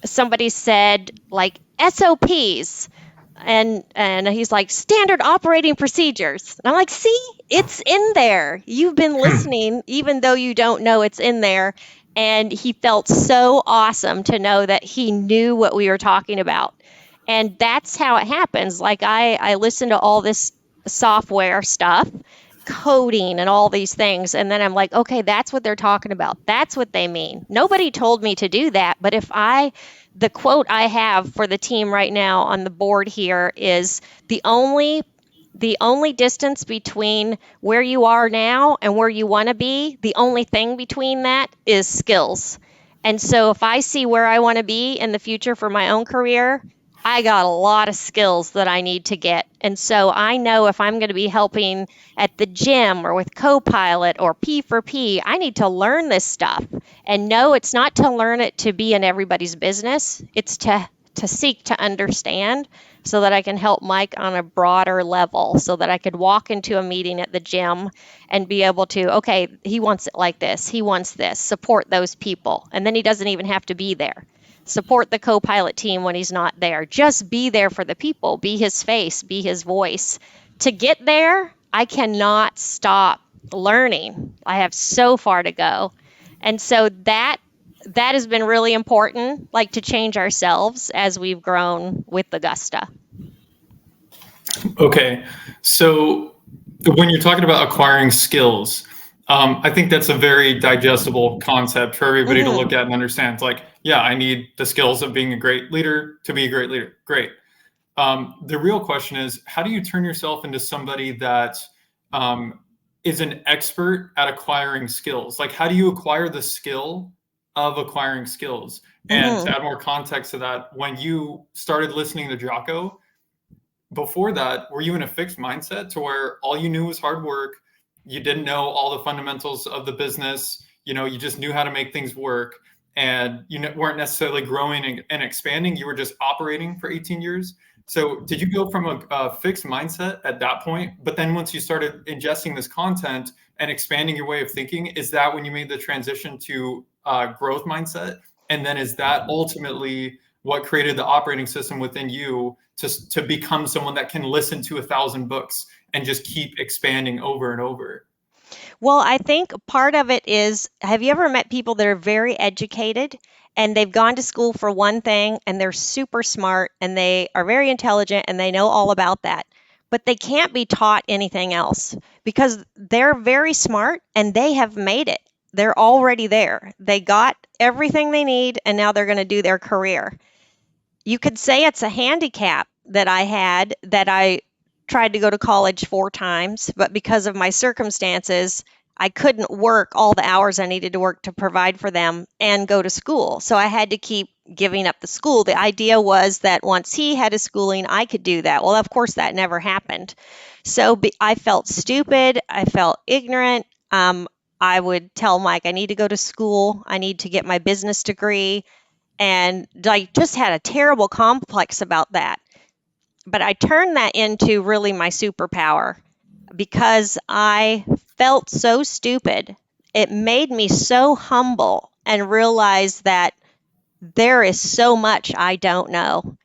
somebody said, like, SOPs. And he's like, standard operating procedures. And I'm like, see, it's in there. You've been listening, even though you don't know it's in there. And he felt so awesome to know that he knew what we were talking about. And that's how it happens. Like I listen to all this software stuff, coding and all these things. And then I'm like, okay, that's what they're talking about. That's what they mean. Nobody told me to do that. But the quote I have for the team right now on the board here is the only the only distance between where you are now and where you want to be, the only thing between that is skills. And so if I see where I want to be in the future for my own career, I got a lot of skills that I need to get. And so I know if I'm going to be helping at the gym or with Copilot or P4P, I need to learn this stuff. And no, it's not to learn it to be in everybody's business. It's to seek to understand so that I can help Mike on a broader level, so that I could walk into a meeting at the gym and be able to, okay, he wants it like this, he wants this, support those people. And then he doesn't even have to be there. Support the co pilot team when he's not there. Just be there for the people, be his face, be his voice. To get there, I cannot stop learning. I have so far to go. And so that has been really important, like to change ourselves as we've grown with Augusta. Okay, so when you're talking about acquiring skills, I think that's a very digestible concept for everybody to look Hmm. at and understand. It's like, yeah, I need the skills of being a great leader to be a great leader. Great. The real question is, how do you turn yourself into somebody that um, is an expert at acquiring skills? Like, how do you acquire the skill of acquiring skills? And to Hmm. add more context to that, when you started listening to Jocko, before that, were you in a fixed mindset to where all you knew was hard work? You didn't know all the fundamentals of the business. You know, you just knew how to make things work, and you weren't necessarily growing and expanding. You were just operating for 18 years. So, did you go from a fixed mindset at that point? But then, once you started ingesting this content and expanding your way of thinking, is that when you made the transition to growth mindset? And then, is that ultimately what created the operating system within you to become someone that can listen to 1,000 books and just keep expanding over and over? Well, I think part of it is, have you ever met people that are very educated and they've gone to school for one thing and they're super smart and they are very intelligent and they know all about that, but they can't be taught anything else because they're very smart and they have made it. They're already there. They got everything they need and now they're going to do their career. You could say it's a handicap that I had, that I tried to go to college 4 times, but because of my circumstances, I couldn't work all the hours I needed to work to provide for them and go to school. So I had to keep giving up the school. The idea was that once he had a schooling, I could do that. Well, of course, that never happened. So I felt stupid. I felt ignorant. I would tell Mike, I need to go to school. I need to get my business degree, and I just had a terrible complex about that. But I turned that into really my superpower because I felt so stupid. It made me so humble and realize that there is so much I don't know.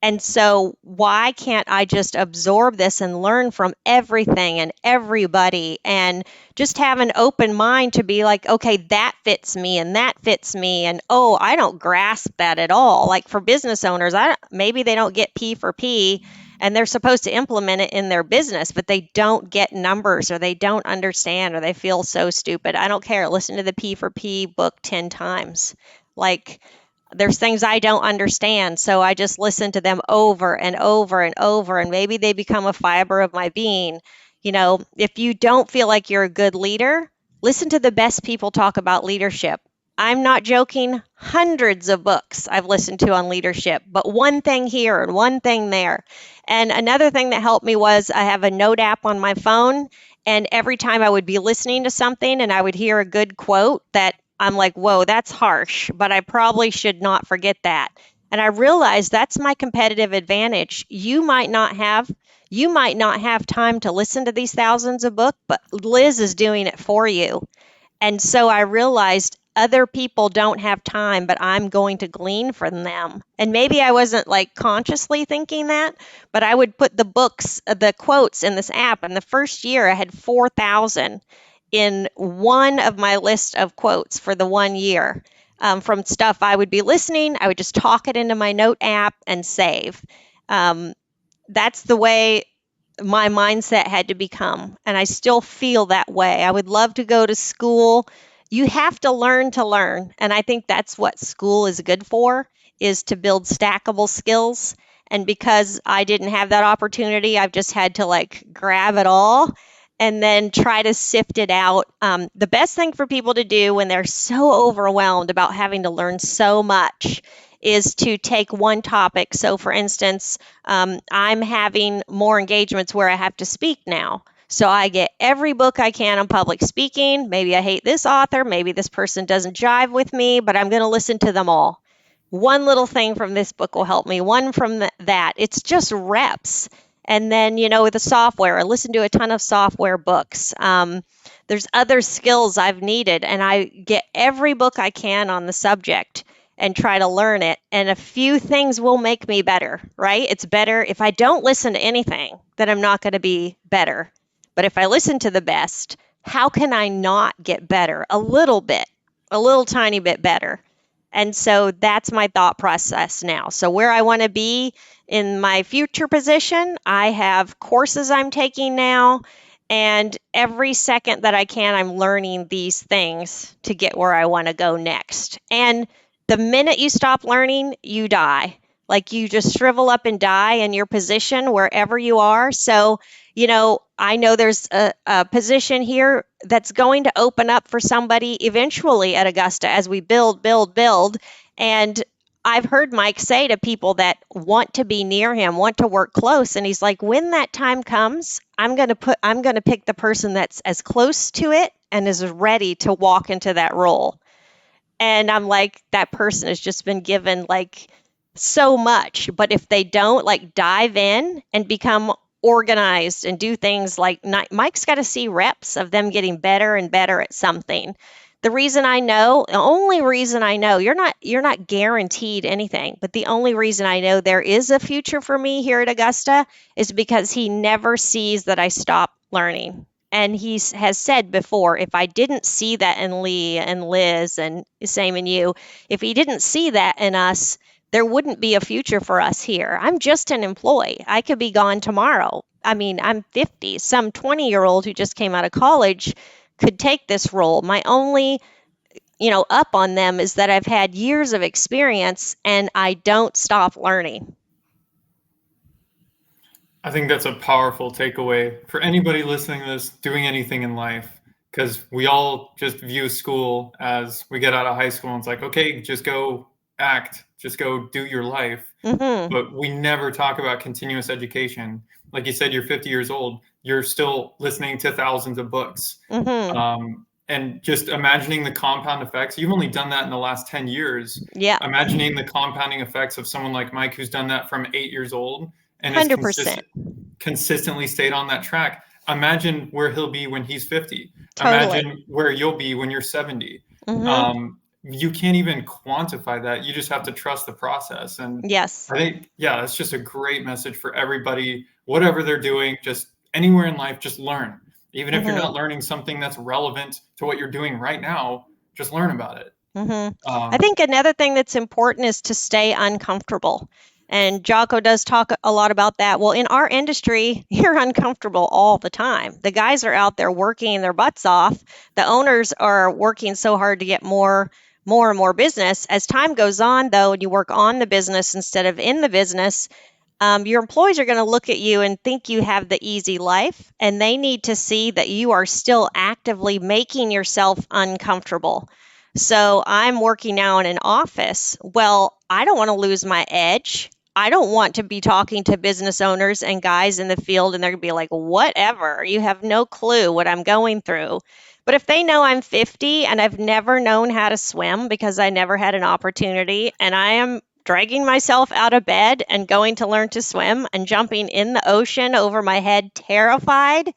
And so, why can't I just absorb this and learn from everything and everybody and just have an open mind to be like, okay, that fits me and that fits me. And oh, I don't grasp that at all. Like for business owners, maybe they don't get P4P and they're supposed to implement it in their business, but they don't get numbers or they don't understand or they feel so stupid. I don't care. Listen to the P4P book 10 times. Like, there's things I don't understand, so I just listen to them over and over and over, and maybe they become a fiber of my being. If you don't feel like you're a good leader, listen to the best people talk about leadership. I'm not joking. Hundreds of books I've listened to on leadership, but one thing here and one thing there. And another thing that helped me was I have a note app on my phone, and every time I would be listening to something and I would hear a good quote that I'm like, whoa, that's harsh, but I probably should not forget that. And I realized that's my competitive advantage. You might not have time to listen to these thousands of books, but Liz is doing it for you. And so I realized other people don't have time, but I'm going to glean from them. And maybe I wasn't like consciously thinking that, but I would put the quotes in this app. And the first year I had 4,000 in one of my list of quotes for the one year, from stuff I would be listening. I would just talk it into my note app and save. Um, that's the way. my mindset had to become. And I still feel that way. I would love to go to school. You have to learn to learn. And I think that's what school is good for, is to build stackable skills. And because I didn't have that opportunity, I've just had to like grab it all and then try to sift it out. The best thing for people to do when they're so overwhelmed about having to learn so much is to take one topic. So, for instance, I'm having more engagements where I have to speak now. So I get every book I can on public speaking. Maybe I hate this author, maybe this person doesn't jive with me, but I'm going to listen to them all. One little thing from this book will help me, one from that. It's just reps. And then, with the software, I listen to a ton of software books. There's other skills I've needed, and I get every book I can on the subject and try to learn it. And a few things will make me better, right? It's better if I don't listen to anything, then I'm not going to be better. But if I listen to the best, how can I not get better? A little bit, a little tiny bit better. And so that's my thought process now. So, where I want to be in my future position, I have courses I'm taking now. And every second that I can, I'm learning these things to get where I want to go next. And the minute you stop learning, you die. Like you just shrivel up and die in your position wherever you are. So, I know there's a position here that's going to open up for somebody eventually at Augusta as we build, build, build. And I've heard Mike say to people that want to be near him, want to work close, and he's like, when that time comes, I'm going to pick the person that's as close to it and is ready to walk into that role. And I'm like, that person has just been given like so much. But if they don't like dive in and become organized and do things like Mike's got to see reps of them getting better and better at something. The only reason I know, you're not guaranteed anything, but the only reason I know there is a future for me here at Augusta is because he never sees that I stop learning. And he has said before, if I didn't see that in Lee and Liz, and same in you, if he didn't see that in us, there wouldn't be a future for us here. I'm just an employee. I could be gone tomorrow. I mean, I'm 50. Some 20-year-old who just came out of college could take this role. My only, up on them is that I've had years of experience and I don't stop learning. I think that's a powerful takeaway for anybody listening to this, doing anything in life, because we all just view school as we get out of high school and it's like, okay, just go act, just go do your life. Mhm. But we never talk about continuous education. Like you said, you're 50 years old, you're still listening to thousands of books. Mhm. And just imagining the compound effects, you've only done that in the last 10 years. Yeah. Imagining the compounding effects of someone like Mike, who's done that from 8 years old and is 100%. consistently stayed on that track. Imagine where he'll be when he's 50. Totally. Imagine where you'll be when you're 70. Mhm. You can't even quantify that. You just have to trust the process. And Yes. I think, yeah, that's just a great message for everybody, whatever they're doing, just anywhere in life, just learn. Even if you're Mhm. not learning something that's relevant to what you're doing right now, just learn about it. I Um, think another thing that's important is to stay uncomfortable. And Jocko does talk a lot about that. Well, in our industry, you're uncomfortable all the time. The guys are out there working their butts off. The owners are working so hard to get more and more business. As time goes on, though, and you work on the business instead of in the business, your employees are going to look at you and think you have the easy life, and they need to see that you are still actively making yourself uncomfortable. So I'm working now in an office. Well, I don't want to lose my edge. I don't want to be talking to business owners and guys in the field, and they're going to be like, whatever, you have no clue what I'm going through. But if they know I'm 50 and I've never known how to swim because I never had an opportunity, and I am dragging myself out of bed and going to learn to swim and jumping in the ocean over my head, terrified,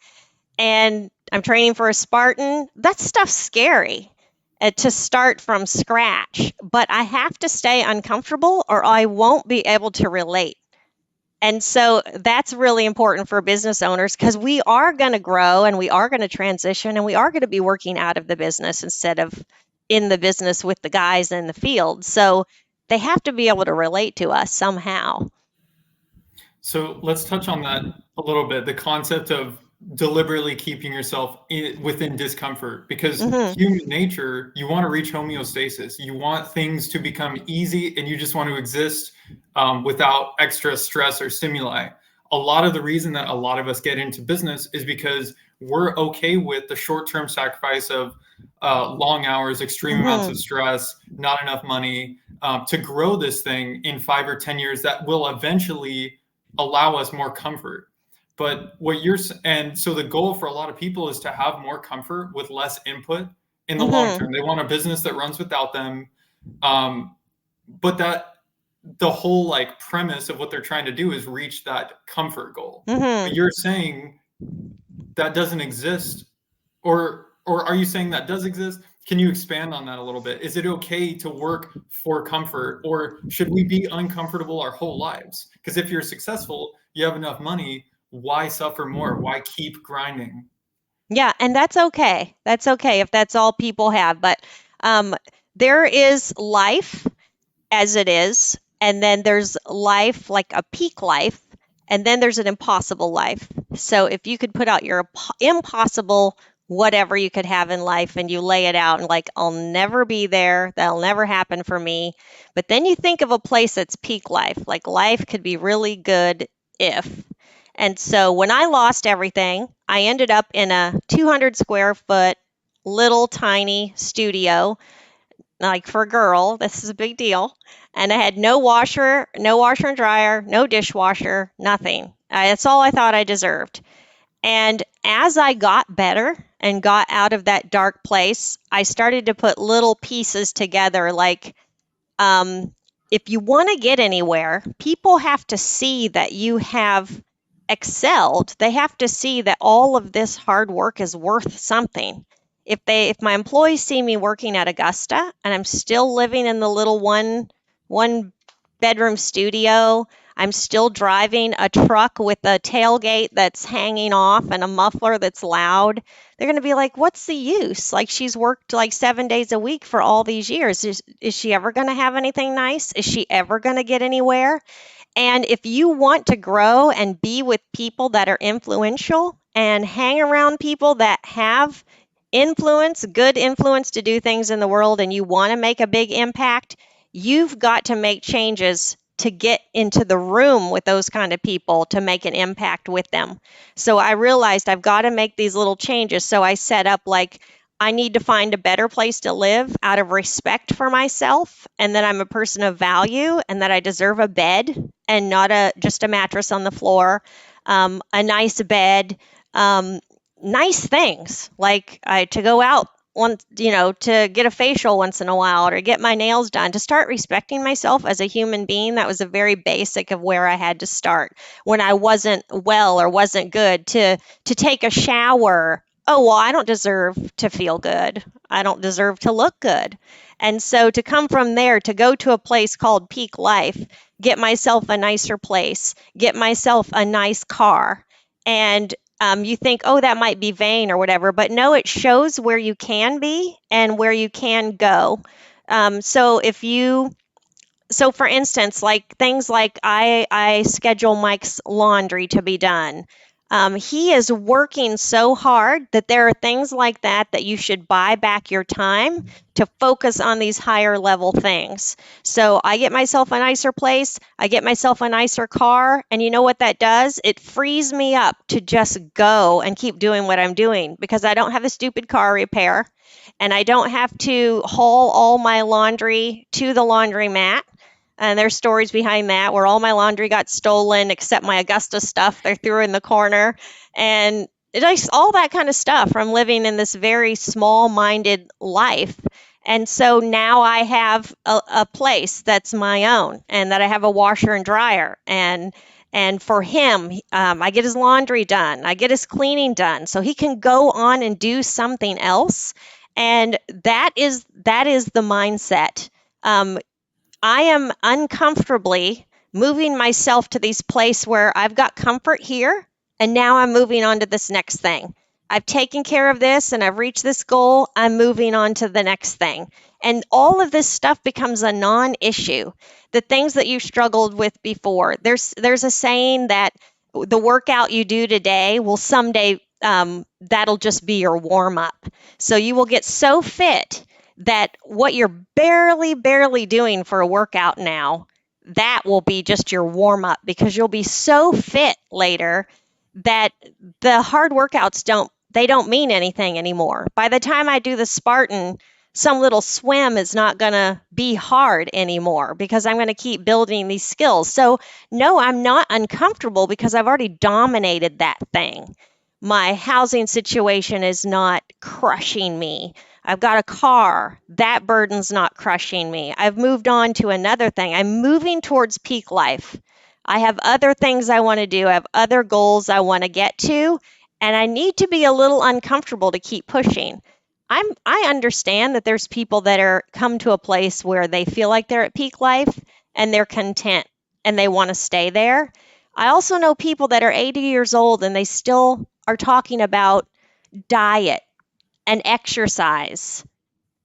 and I'm training for a Spartan, that stuff's scary to start from scratch. But I have to stay uncomfortable or I won't be able to relate. And so that's really important for business owners because we are going to grow and we are going to transition and we are going to be working out of the business instead of in the business with the guys in the field. So they have to be able to relate to us somehow. So let's touch on that a little bit. The concept of deliberately keeping yourself within discomfort, because Hmm. human nature, you want to reach homeostasis. You want things to become easy, and you just want to exist without extra stress or stimuli. A lot of the reason that a lot of us get into business is because we're okay with the short-term sacrifice of long hours, extreme amounts Hmm. of stress, not enough money, to grow this thing in 5 or 10 years that will eventually allow us more comfort. But what you're and so the goal for a lot of people is to have more comfort with less input in the long Hmm. term. They want a business that runs without them. Um, but that the whole like premise of what they're trying to do is reach that comfort goal. But Hmm. you're saying that doesn't exist, or are you saying that does exist? Can you expand on that a little bit? Is it okay to work for comfort, or should we be uncomfortable our whole lives? Because if you're successful, you have enough money, why suffer more? Why keep grinding? Yeah, and that's okay. That's okay if that's all people have. But um, there is life as it is, and then there's life like a peak life, and then there's an impossible life. So if you could put out your impossible whatever you could have in life and you lay it out and like I'll never be there, that'll never happen for me. But then you think of a place that's peak life, like life could be really good if. And so when I lost everything, I ended up in a 200 square foot little tiny studio, like for a girl, this is a big deal. And I had no washer and dryer, no dishwasher, nothing. That's all I thought I deserved. And as I got better and got out of that dark place, I started to put little pieces together like, um, if you want to get anywhere, people have to see that you have excelled. They have to see that all of this hard work is worth something. If my employees see me working at Augusta and I'm still living in the little one bedroom studio, I'm still driving a truck with a tailgate that's hanging off and a muffler that's loud, they're going to be like, what's the use? Like, she's worked like 7 days a week for all these years. Is she ever going to have anything nice? Is she ever going to get anywhere? And if you want to grow and be with people that are influential and hang around people that have influence, good influence to do things in the world, and you want to make a big impact, you've got to make changes to get into the room with those kind of people to make an impact with them. So I realized I've got to make these little changes. So I set up like, I need to find a better place to live out of respect for myself, and that I'm a person of value, and that I deserve a bed and not a just a mattress on the floor, a nice bed, um, nice things like to go out once, to get a facial once in a while or to get my nails done, to start respecting myself as a human being. That was a very basic of where I had to start when I wasn't well or wasn't good, to take a shower. Oh, well, I don't deserve to feel good. I don't deserve to look good. And so to come from there to go to a place called Peak Life, get myself a nicer place, get myself a nice car, and you think, oh, that might be vain or whatever, but no, it shows where you can be and where you can go. So if you so for instance, like things like I schedule Mike's laundry to be done. He is working so hard that there are things like that you should buy back your time to focus on these higher level things. So I get myself a nicer place, I get myself a nicer car, and you know what that does? It frees me up to just go and keep doing what I'm doing because I don't have a stupid car repair and I don't have to haul all my laundry to the laundromat. And there's stories behind that where all my laundry got stolen except my Augusta stuff they threw in the corner. And just all that kind of stuff from living in this very small minded life. And so now I have a place that's my own and that I have a washer and dryer. And for him, I get his laundry done, I get his cleaning done, so he can go on and do something else. And that is the mindset. Um, I am uncomfortably moving myself to this place where I've got comfort here, and now I'm moving on to this next thing. I've taken care of this and I've reached this goal. I'm moving on to the next thing. And all of this stuff becomes a non-issue. The things that you struggled with before. There's a saying that the workout you do today will someday that'll just be your warm up. So you will get so fit that what you're barely doing for a workout now, that will be just your warm up because you'll be so fit later that the hard workouts don't mean anything anymore. By the time I do the Spartan, some little swim is not going to be hard anymore because I'm going to keep building these skills. So, no, I'm not uncomfortable because I've already dominated that thing. My housing situation is not crushing me. I've got a car. That burden's not crushing me. I've moved on to another thing. I'm moving towards peak life. I have other things I want to do. I have other goals I want to get to, and I need to be a little uncomfortable to keep pushing. I understand that there's people that are come to a place where they feel like they're at peak life and they're content and they want to stay there. I also know people that are 80 years old and they still are talking about diet and exercise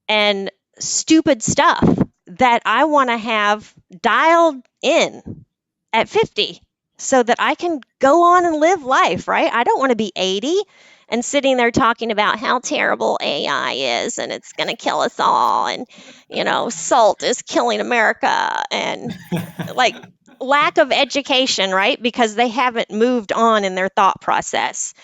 and stupid stuff that I want to have dialed in at 50 so that I can go on and live life, right? I don't want to be 80 and sitting there talking about how terrible AI is and it's going to kill us all and salt is killing America and like lack of education, right? Because they haven't moved on in their thought process.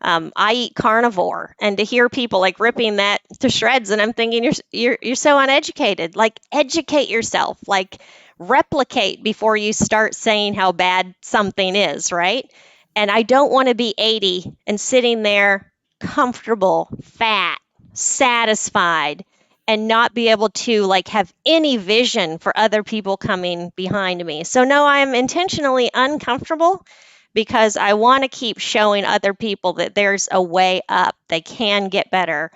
I eat carnivore, and to hear people like ripping that to shreds, and I'm thinking you're so uneducated. Like educate yourself, like replicate before you start saying how bad something is, right? And I don't want to be 80 and sitting there comfortable, fat, satisfied, and not be able to like have any vision for other people coming behind me. So no, I'm intentionally uncomfortable because I want to keep showing other people that there's a way up. They can get better.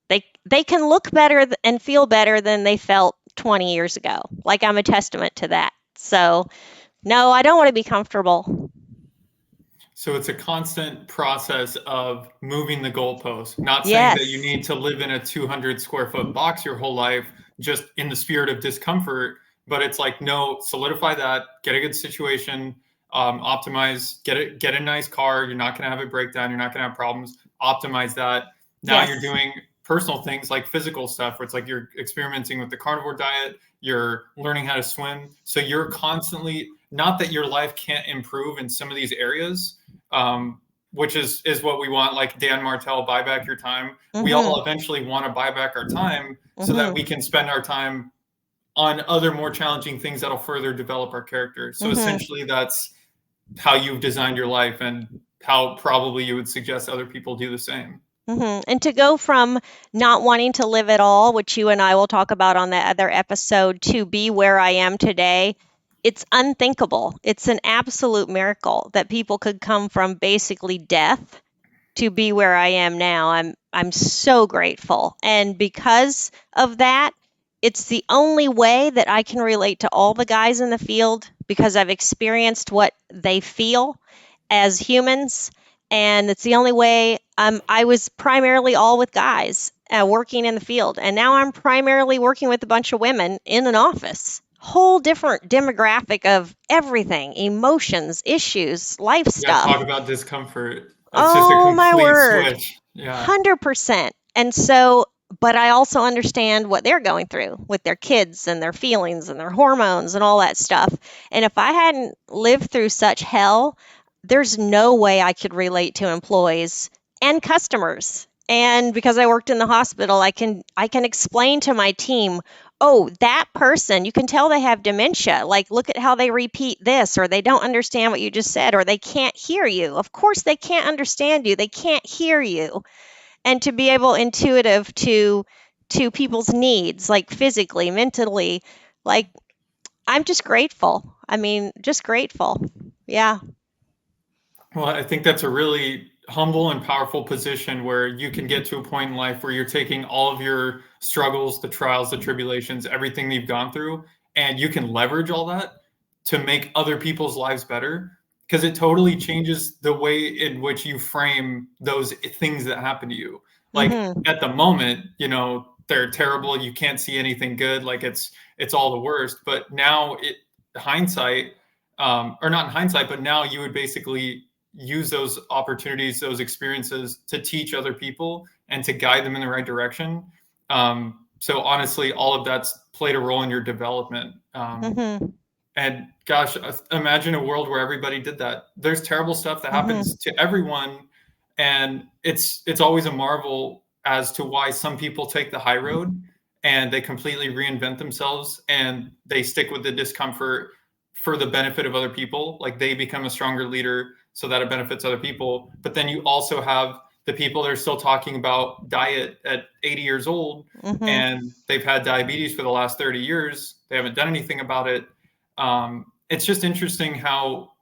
They can look better and feel better than they felt 20 years ago. Like I'm a testament to that. So, no, I don't want to be comfortable. So it's a constant process of moving the goalpost. Not saying that you Yes. need to live in a 200 square foot box your whole life, just in the spirit of discomfort. But it's like, no, solidify that, get a good situation, optimize, get a nice car. You're not going to have a breakdown. You're not going to have problems. Optimize that. Now you're Yes. doing personal things like physical stuff, where it's like you're experimenting with the carnivore diet. You're learning how to swim. So you're constantly, not that your life can't improve in some of these areas, which is what we want. Like Dan Martell, buy back your time. We all Mhm. eventually want to buy back our time so that we Mhm. can spend our time on other more challenging things that'll further develop our character. So Mhm. essentially, that's how you've designed your life and how probably you would suggest other people do the same. And to go from not wanting to live at all, which you and I will talk about on that other episode, to be where I am today, it's unthinkable. It's an absolute miracle that people could come from basically death to be where I am now. I'm so grateful. And because of that, it's the only way that I can relate to all the guys in the field because I've experienced what they feel as humans. And it's the only way I was primarily all with guys working in the field. And now I'm primarily working with a bunch of women in an office. Whole different demographic of everything, emotions, issues, life Yeah, talk stuff. about discomfort. It's just a Oh my complete word. switch. Yeah. 100%. And so, but I also understand what they're going through with their kids and their feelings and their hormones and all that stuff. And if I hadn't lived through such hell, there's no way I could relate to employees and customers. And because I worked in the hospital, I can explain to my team, "Oh, that person, you can tell they have dementia. Like look at how they repeat this or they don't understand what you just said or they can't hear you." Of course they can't understand you. They can't hear you. And to be able intuitive to people's needs like physically, mentally, like I'm just grateful. I mean, just grateful. Yeah. Well, I think that's a really humble and powerful position where you can get to a point in life where you're taking all of your struggles, the trials, the tribulations, everything you've gone through, and you can leverage all that to make other people's lives better. because it totally changes the way in which you frame those things that happen to you. Like Mhm. at the moment, they're terrible. You can't see anything good. Like it's all the worst. But now hindsight, or not in hindsight, but now you would basically use those opportunities, those experiences to teach other people and to guide them in the right direction. So honestly, all of that's played a role in your development. Mhm. And gosh, imagine a world where everybody did that. There's terrible stuff that happens Mhm. to everyone, and it's always a marvel as to why some people take the high road and they completely reinvent themselves and they stick with the discomfort for the benefit of other people. Like they become a stronger leader so that it benefits other people. But then you also have the people that are still talking about diet at 80 years old Mhm. and they've had diabetes for the last 30 years. They haven't done anything about it. It's just interesting how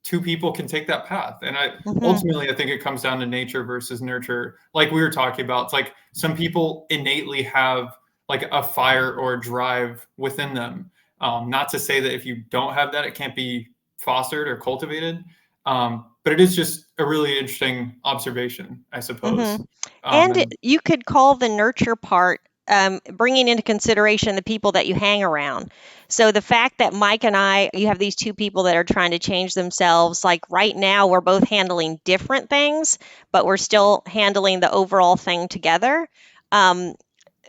two people can take that path. And Mhm. ultimately, I think it comes down to nature versus nurture. Like we were talking about, it's like some people innately have like a fire or a drive within them. Not to say that if you don't have that, it can't be fostered or cultivated. But it is just a really interesting observation, I suppose. Mhm. And And you could call the nurture part bringing into consideration the people that you hang around. So the fact that Mike and I, you have these two people that are trying to change themselves, like right now, we're both handling different things, but we're still handling the overall thing together. Um,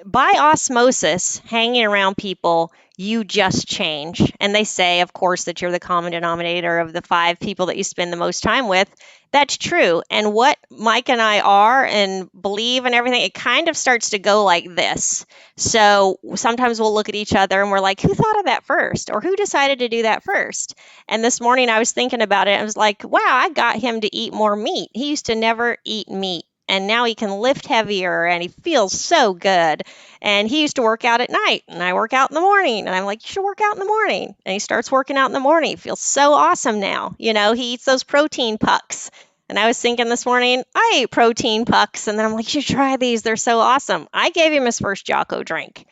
by osmosis, hanging around people, you just change. And they say, of course, that you're the common denominator of the five people that you spend the most time with. That's true. And what Mike and I are and believe and everything, it kind of starts to go like this. So sometimes we'll look at each other and we're like, who thought of that first? Or who decided to do that first? And this morning I was thinking about it. I was like, wow, I got him to eat more meat. He used to never eat meat. And now he can lift heavier and he feels so good. And he used to work out at night, and I work out in the morning. And I'm like, you should work out in the morning. And he starts working out in the morning. He feels so awesome now. He eats those protein pucks. And I was thinking this morning, I ate protein pucks. And then I'm like, you should try these. They're so awesome. I gave him his first Jocko drink.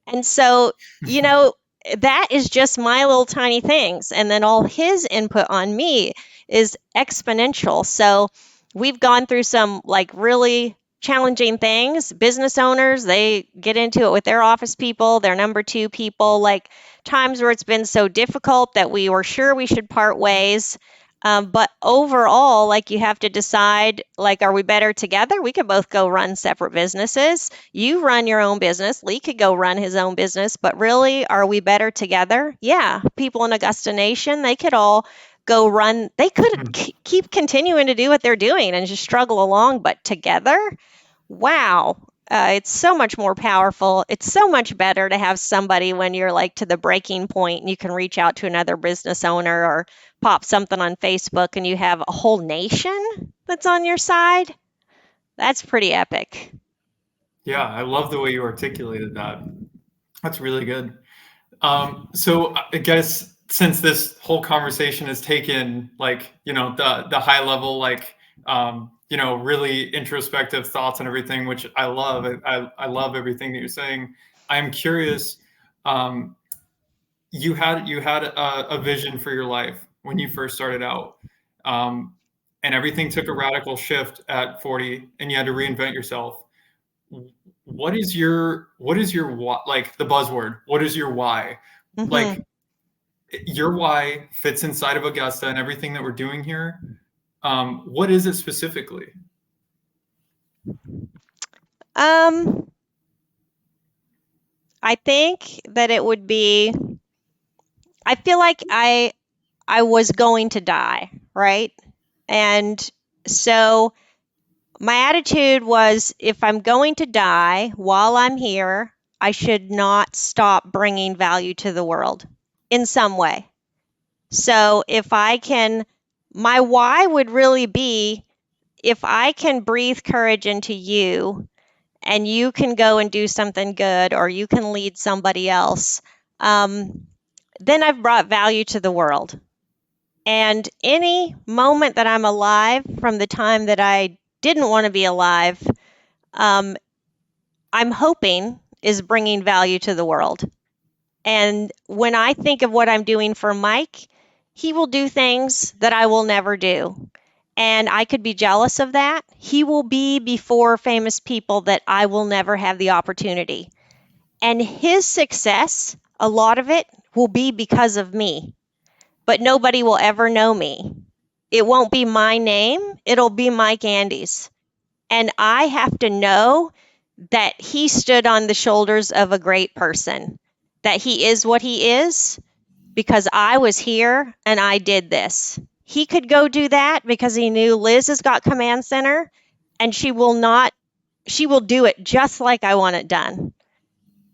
And so, you know, that is just my little tiny things. And then all his input on me is exponential. So we've gone through some like really challenging things. Business owners, they get into it with their office people, their number two people, like times where it's been so difficult that we were sure we should part ways. But overall, like you have to decide, like, are we better together? We could both go run separate businesses. You run your own business. Lee could go run his own business. But really, are we better together? Yeah. People in Augusta Nation, they could all go run. They could keep continuing to do what they're doing and just struggle along. But together, wow. It's so much more powerful. It's so much better to have somebody when you're like to the breaking point and you can reach out to another business owner or pop something on Facebook and you have a whole nation that's on your side. That's pretty epic. yeah, I love the way you articulated that. That's really good. So I guess since this whole conversation has taken like, the high level, like, really introspective thoughts and everything, which I love. I love everything that you're saying. I'm curious. Um, you had a vision for your life when you first started out, um, and everything took a radical shift at 40, and you had to reinvent yourself. What is your why, like the buzzword? What is your why? Hmm. Like your why fits inside of Augusta and everything that we're doing here. What is it specifically? Um, I think that it would be, I feel like I was going to die, right? And so my attitude was if I'm going to die while I'm here, I should not stop bringing value to the world in some way. So if I can, my why would really be if I can breathe courage into you and you can go and do something good or you can lead somebody else, then I've brought value to the world. And any moment that I'm alive from the time that I didn't want to be alive, um, I'm hoping is bringing value to the world. And when I think of what I'm doing for Mike, He will do things that I will never do. And I could be jealous of that. He will be before famous people that I will never have the opportunity. And his success, a lot of it will be because of me, but nobody will ever know me. It won't be my name, it'll be Mike Andes. And I have to know that he stood on the shoulders of a great person, that he is what he is because I was here and I did this. He could go do that because he knew Liz has got command center and she will do it just like I want it done.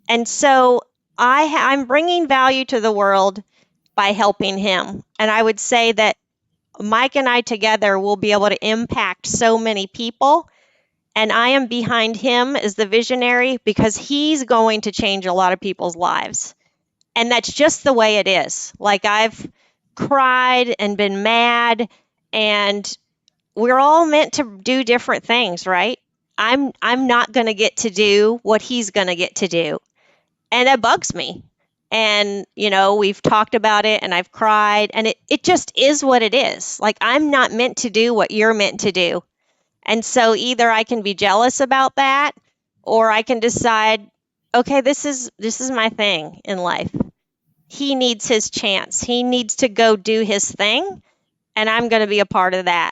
And so I'm bringing value to the world by helping him. And I would say that Mike and I together will be able to impact so many people. And I am behind him as the visionary because he's going to change a lot of people's lives. And that's just the way it is. Like I've cried and been mad, and we're all meant to do different things, right? I'm not going to get to do what he's going to get to do. And that bugs me. And, we've talked about it and I've cried, and it just is what it is. Like, I'm not meant to do what you're meant to do. And so either I can be jealous about that, or I can decide, okay, this is my thing in life. He needs his chance. He needs to go do his thing, and I'm going to be a part of that.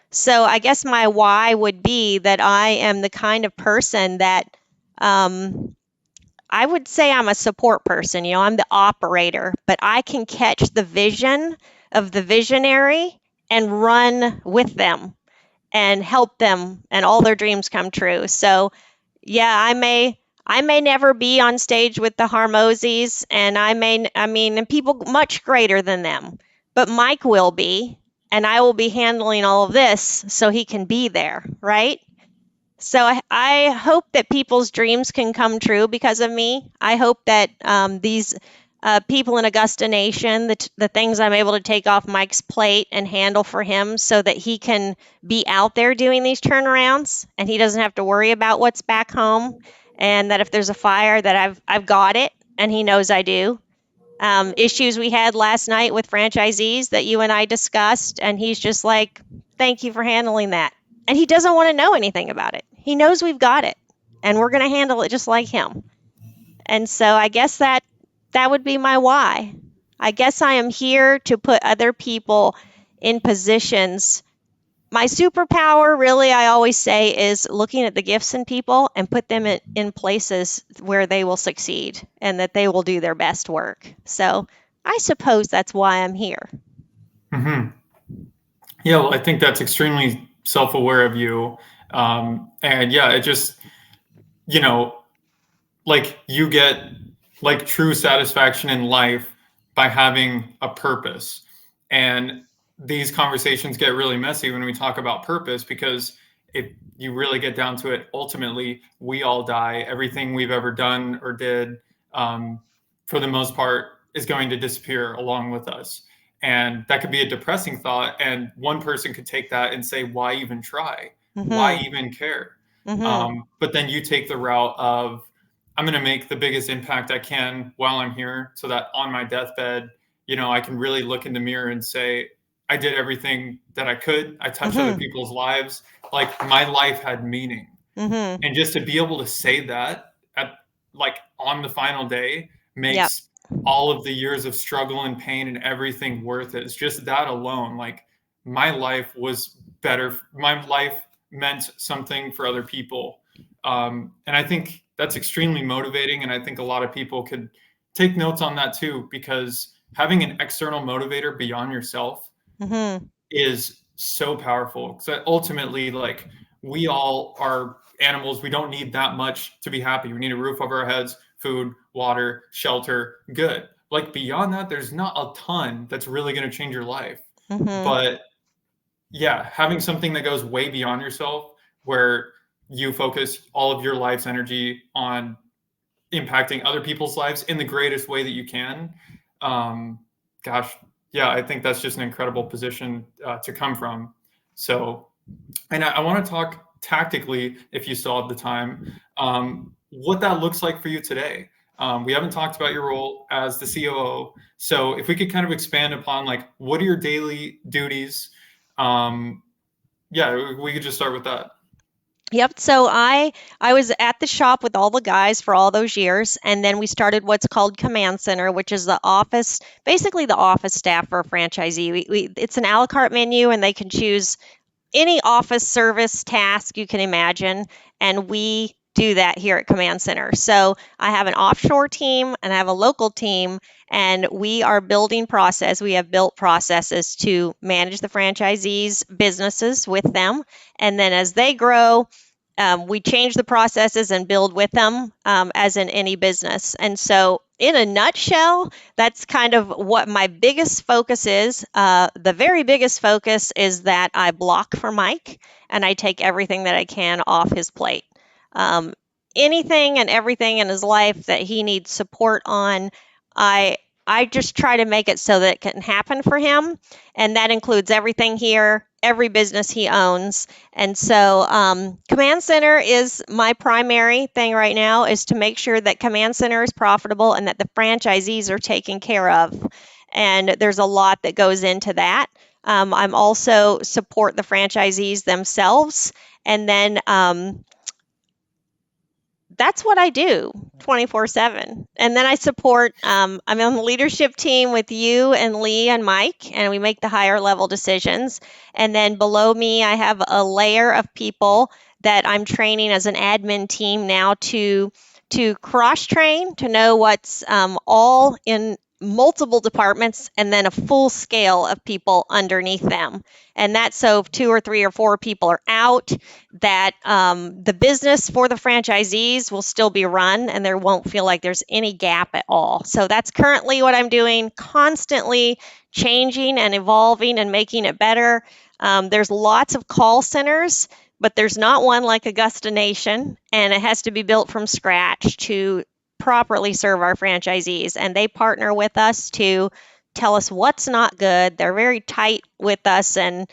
So I guess my why would be that I am the kind of person that I would say I'm a support person. I'm the operator, but I can catch the vision of the visionary and run with them and help them and all their dreams come true. So, yeah, I may never be on stage with the Harmosies, and and people much greater than them, but Mike will be, and I will be handling all of this so he can be there, right? So I hope that people's dreams can come true because of me. I hope that these people in Augusta Nation, the things I'm able to take off Mike's plate and handle for him so that he can be out there doing these turnarounds and he doesn't have to worry about what's back home. And that if there's a fire, that I've got it, and he knows I do. Issues we had last night with franchisees that you and I discussed, and he's just like, "Thank you for handling that." And he doesn't want to know anything about it. He knows we've got it, and we're going to handle it just like him. And so I guess that would be my why. I guess I am here to put other people in positions. My superpower, really, I always say, is looking at the gifts in people and put them in places where they will succeed and that they will do their best work. So I suppose that's why I'm here. Hmm. Yeah, well, I think that's extremely self-aware of you. And yeah, it just, you know, like you get like true satisfaction in life by having a purpose. And these conversations get really messy when we talk about purpose because if you really get down to it, ultimately we all die. Everything we've ever done or did, um, for the most part, is going to disappear along with us. And that could be a depressing thought. And one person could take that and say, why even try? Why Mhm. even care? Mhm. But then you take the route of, I'm going to make the biggest impact I can while I'm here so that on my deathbed, I can really look in the mirror and say, I did everything that I could. I touched other Mhm. people's lives. Like my life had meaning. Mhm. And just to be able to say that at like on the final day Yep. makes all of the years of struggle and pain and everything worth it. It's just that alone. Like my life was better. My life meant something for other people. And I think that's extremely motivating. And I think a lot of people could take notes on that too, because having an external motivator beyond yourself Mhm. is so powerful. So ultimately, like we all are animals. We don't need that much to be happy. We need a roof over our heads, food, water, shelter, good. Like beyond that, there's not a ton that's really going to change your life. Mhm. But yeah, having something that goes way beyond yourself, where you focus all of your life's energy on impacting other people's lives in the greatest way that you can. Um, gosh, yeah, I think that's just an incredible position to come from. So, and I want to talk tactically, if you still have the time, what that looks like for you today. We haven't talked about your role as the COO. So if we could kind of expand upon like what are your daily duties? Um, yeah, we could just start with that. Yep. So I was at the shop with all the guys for all those years, and then we started what's called Command Center, which is the office, basically the office staff for a franchisee. It's an a la carte menu, and they can choose any office service task you can imagine, and we do that here at Command Center. So I have an offshore team and I have a local team, and we are building process. We have built processes to manage the franchisees' businesses with them, and then as they grow, we change the processes and build with them, as in any business. And so, in a nutshell, that's kind of what my biggest focus is. The very biggest focus is that I block for Mike and I take everything that I can off his plate. Um, Anything and everything in his life that he needs support on, I I just try to make it so that it can happen for him, and that includes everything here, every business he owns. And so, Command Center is my primary thing right now, is to make sure that Command Center is profitable and that the franchisees are taken care of. And there's a lot that goes into that. I'm also support the franchisees themselves, and then that's what I do 24/7. And then I support, I'm on the leadership team with you and Lee and Mike, and we make the higher level decisions. And then below me, I have a layer of people that I'm training as an admin team now to cross train, to know what's all in multiple departments, and then a full scale of people underneath them. And that's so if two or three or four people are out, that the business for the franchisees will still be run and there won't feel like there's any gap at all. So that's currently what I'm doing, constantly changing and evolving and making it better. There's lots of call centers, but there's not one like Augusta Nation, and it has to be built from scratch to properly serve our franchisees. And they partner with us to tell us what's not good. They're very tight with us and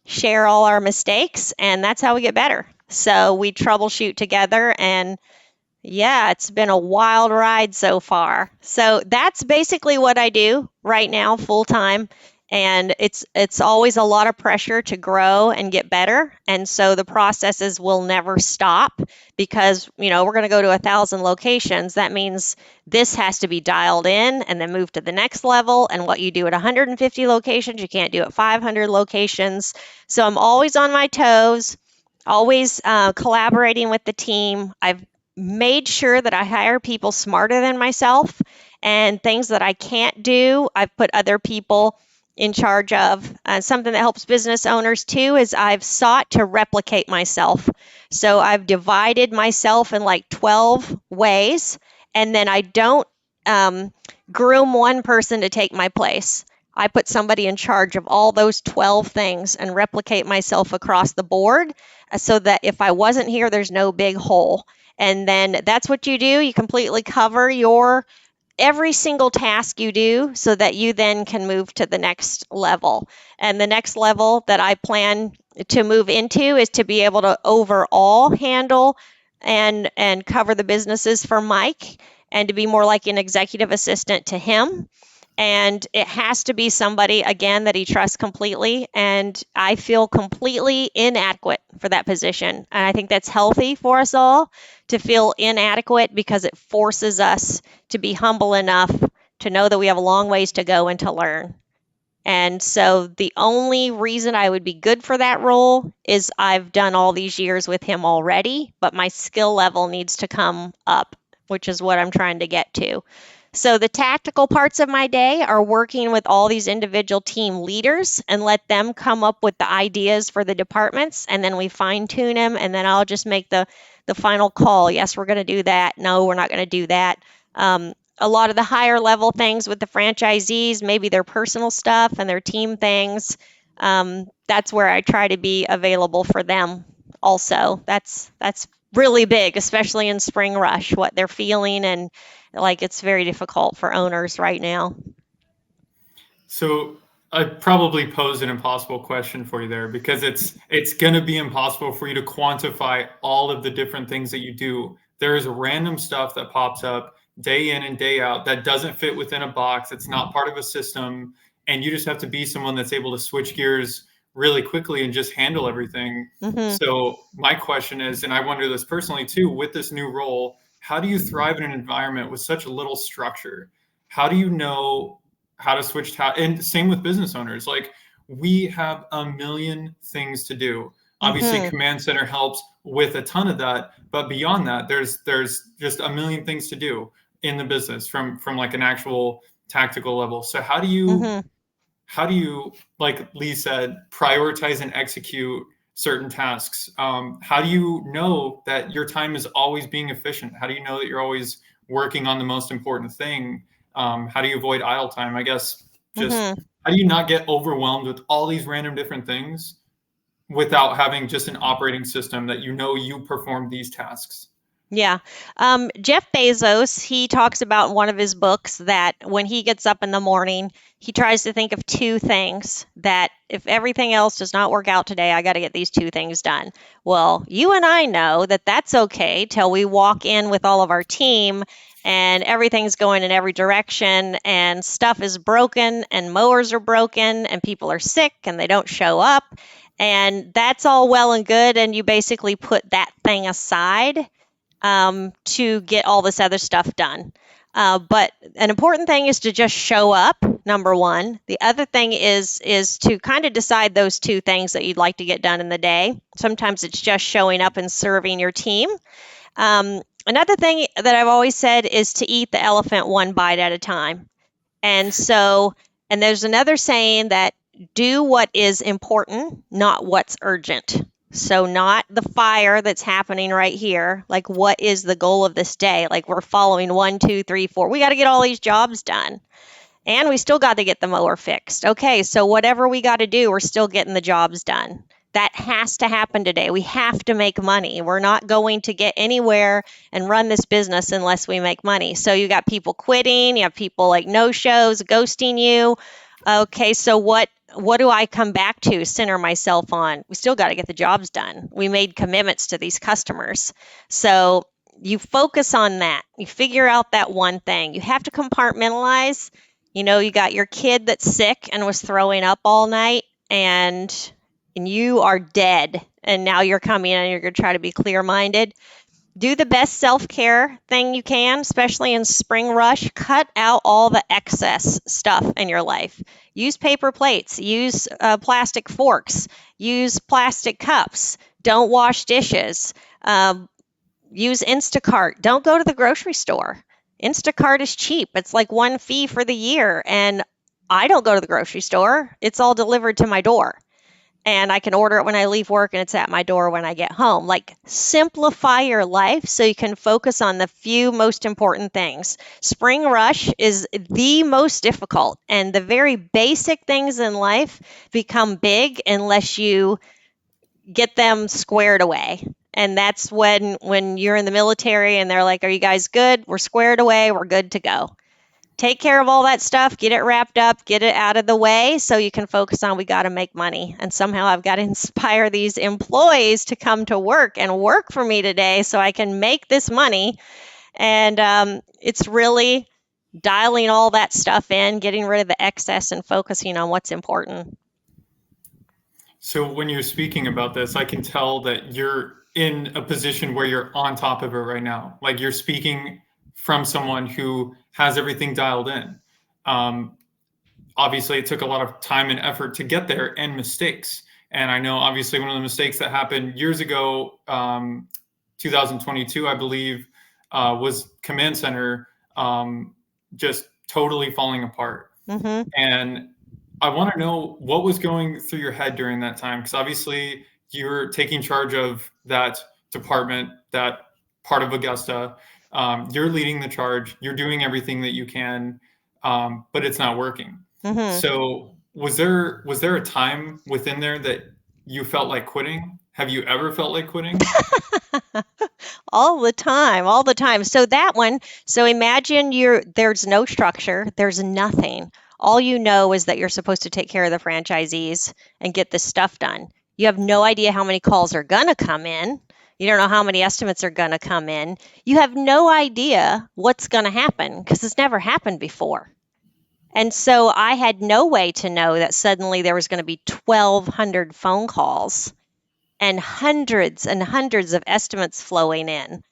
share all our mistakes, and that's how we get better. So we troubleshoot together, and yeah, it's been a wild ride so far. So that's basically what I do right now full time. And it's always a lot of pressure to grow and get better. And so the processes will never stop because, we're going to go to 1,000 locations. That means this has to be dialed in and then move to the next level. And what you do at 150 locations, you can't do at 500 locations. So I'm always on my toes, always collaborating with the team. I've made sure that I hire people smarter than myself, and things that I can't do, I've put other people in charge of. Something that helps business owners too is I've sought to replicate myself. So I've divided myself in like 12 ways, and then I don't groom one person to take my place. I put somebody in charge of all those 12 things and replicate myself across the board, so that if I wasn't here, there's no big hole. And then that's what you do. You completely cover your every single task you do so that you then can move to the next level. And the next level that I plan to move into is to be able to overall handle and cover the businesses for Mike, and to be more like an executive assistant to him. And it has to be somebody, again, that he trusts completely. And I feel completely inadequate for that position. And I think that's healthy for us all to feel inadequate, because it forces us to be humble enough to know that we have a long ways to go and to learn. And so the only reason I would be good for that role is I've done all these years with him already, but my skill level needs to come up, which is what I'm trying to get to. So the tactical parts of my day are working with all these individual team leaders and let them come up with the ideas for the departments, and then we fine tune them, and then I'll just make the final call. Yes, we're going to do that. No, we're not going to do that. A lot of the higher level things with the franchisees, maybe their personal stuff and their team things, that's where I try to be available for them also. That's really big, especially in spring rush, what they're feeling, and like it's very difficult for owners right now. So I probably posed an impossible question for you there, because it's going to be impossible for you to quantify all of the different things that you do. There is random stuff that pops up day in and day out that doesn't fit within a box. It's not part of a system. And you just have to be someone that's able to switch gears really quickly and just handle everything. Mhm. So, my question is, and I wonder this personally too, with this new role, how do you thrive in an environment with such a little structure? How do you know how to switch tasks? And same with business owners. Like, we have a million things to do. Obviously, Mhm. Command Center helps with a ton of that, but beyond that, there's just a million things to do in the business from like an actual tactical level. So Mhm. how do you, like Lee said, prioritize and execute certain tasks? How do you know that your time is always being efficient? How do you know that you're always working on the most important thing? How do you avoid idle time? I guess just Mhm. how do you not get overwhelmed with all these random different things without having just an operating system that you know you perform these tasks? Yeah. Jeff Bezos, he talks about in one of his books that when he gets up in the morning, he tries to think of two things that if everything else does not work out today, I got to get these two things done. Well, you and I know that that's okay till we walk in with all of our team and everything's going in every direction and stuff is broken and mowers are broken and people are sick and they don't show up. And that's all well and good. And you basically put that thing aside to get all this other stuff done. But an important thing is to just show up. Number one. The other thing is to kind of decide those two things that you'd like to get done in the day. Sometimes it's just showing up and serving your team. Another thing that I've always said is to eat the elephant one bite at a time. And so, and there's another saying that do what is important, not what's urgent. So, not the fire that's happening right here. Like, what is the goal of this day? Like, we're following one, two, three, four. We got to get all these jobs done. And we still got to get the mower fixed. Okay, so whatever we got to do, we're still getting the jobs done. That has to happen today. We have to make money. We're not going to get anywhere and run this business unless we make money. So you got people quitting, you have people like no shows, ghosting you. Okay, so what do I come back to center myself on? We still got to get the jobs done. We made commitments to these customers. So you focus on that. You figure out that one thing. You have to compartmentalize. You got your kid that's sick and was throwing up all night and you are dead and now you're coming in and you're going to try to be clear-minded. Do the best self-care thing you can, especially in spring rush. Cut out all the excess stuff in your life. Use paper plates, use plastic forks, use plastic cups. Don't wash dishes. um, Use Instacart. Don't go to the grocery store. Instacart is cheap. It's like one fee for the year. And I don't go to the grocery store. It's all delivered to my door. And I can order it when I leave work and it's at my door when I get home. Like, simplify your life so you can focus on the few most important things. Spring rush is the most difficult, and the very basic things in life become big unless you get them squared away. And that's when you're in the military and they're like, "Are you guys good? We're squared away. We're good to go." Take care of all that stuff, get it wrapped up, get it out of the way so you can focus on we got to make money. And somehow I've got to inspire these employees to come to work and work for me today so I can make this money. And it's really dialing all that stuff in, getting rid of the excess and focusing on what's important. So when you're speaking about this, I can tell that you're in a position where you're on top of it right now. Like, you're speaking from someone who has everything dialed in. Um, Obviously, it took a lot of time and effort to get there, and mistakes. And I know, obviously, one of the mistakes that happened years ago, 2022, I believe, was Command Center just totally falling apart. Mm-hmm. And I want to know what was going through your head during that time, because obviously you're taking charge of that department, that part of Augusta. You're leading the charge. You're doing everything that you can, but it's not working. Mm-hmm. So was there a time within there that you felt like quitting? Have you ever felt like quitting? All the time, all the time. So that one, so imagine there's no structure, there's nothing. All you know is that you're supposed to take care of the franchisees and get this stuff done. You have no idea how many calls are gonna come in. You don't know how many estimates are going to come in. You have no idea what's going to happen because it's never happened before. And so I had no way to know that suddenly there was going to be 1,200 phone calls and hundreds of estimates flowing in.